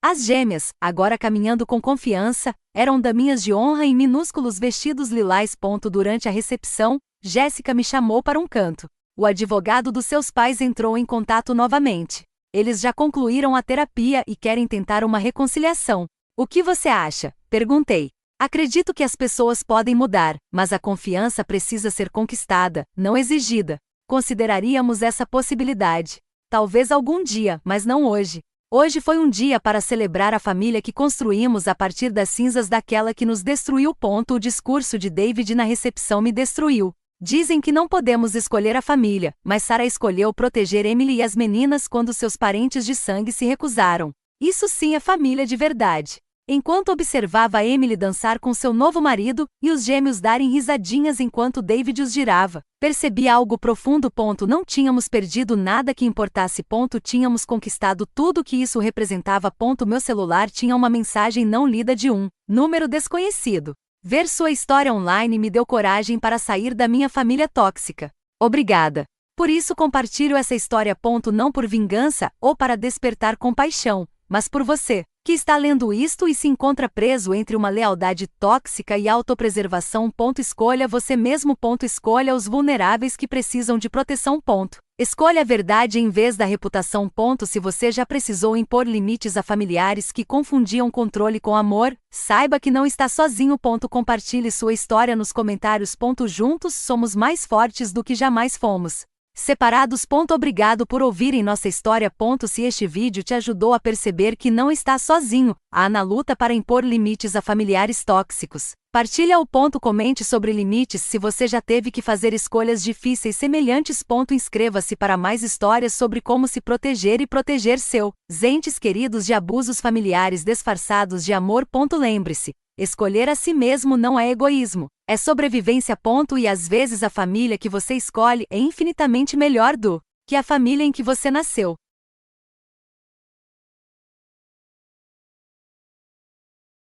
As gêmeas, agora caminhando com confiança, eram daminhas de honra em minúsculos vestidos lilás. Durante a recepção, Jéssica me chamou para um canto. O advogado dos seus pais entrou em contato novamente. Eles já concluíram a terapia e querem tentar uma reconciliação. O que você acha? Perguntei. Acredito que as pessoas podem mudar, mas a confiança precisa ser conquistada, não exigida. Consideraríamos essa possibilidade. Talvez algum dia, mas não hoje. Hoje foi um dia para celebrar a família que construímos a partir das cinzas daquela que nos destruiu. O discurso de David na recepção me destruiu. Dizem que não podemos escolher a família, mas Sarah escolheu proteger Emily e as meninas quando seus parentes de sangue se recusaram. Isso sim é família de verdade. Enquanto observava Emily dançar com seu novo marido e os gêmeos darem risadinhas enquanto David os girava, percebi algo profundo. Não tínhamos perdido nada que importasse. Tínhamos conquistado tudo que isso representava. Meu celular tinha uma mensagem não lida de um número desconhecido. Ver sua história online me deu coragem para sair da minha família tóxica. Obrigada. Por isso compartilho essa história. Não por vingança ou para despertar compaixão, mas por você, que está lendo isto e se encontra preso entre uma lealdade tóxica e autopreservação. Escolha você mesmo. Escolha os vulneráveis que precisam de proteção. Escolha a verdade em vez da reputação. Se você já precisou impor limites a familiares que confundiam controle com amor, saiba que não está sozinho. Compartilhe sua história nos comentários. Juntos somos mais fortes do que jamais fomos separados. Obrigado por ouvirem nossa história. Se este vídeo te ajudou a perceber que não está sozinho na luta para impor limites a familiares tóxicos, partilha-o. Comente sobre limites se você já teve que fazer escolhas difíceis semelhantes. Inscreva-se para mais histórias sobre como se proteger e proteger seus entes queridos de abusos familiares disfarçados de amor. Lembre-se, escolher a si mesmo não é egoísmo, é sobrevivência. E às vezes a família que você escolhe é infinitamente melhor do que a família em que você nasceu.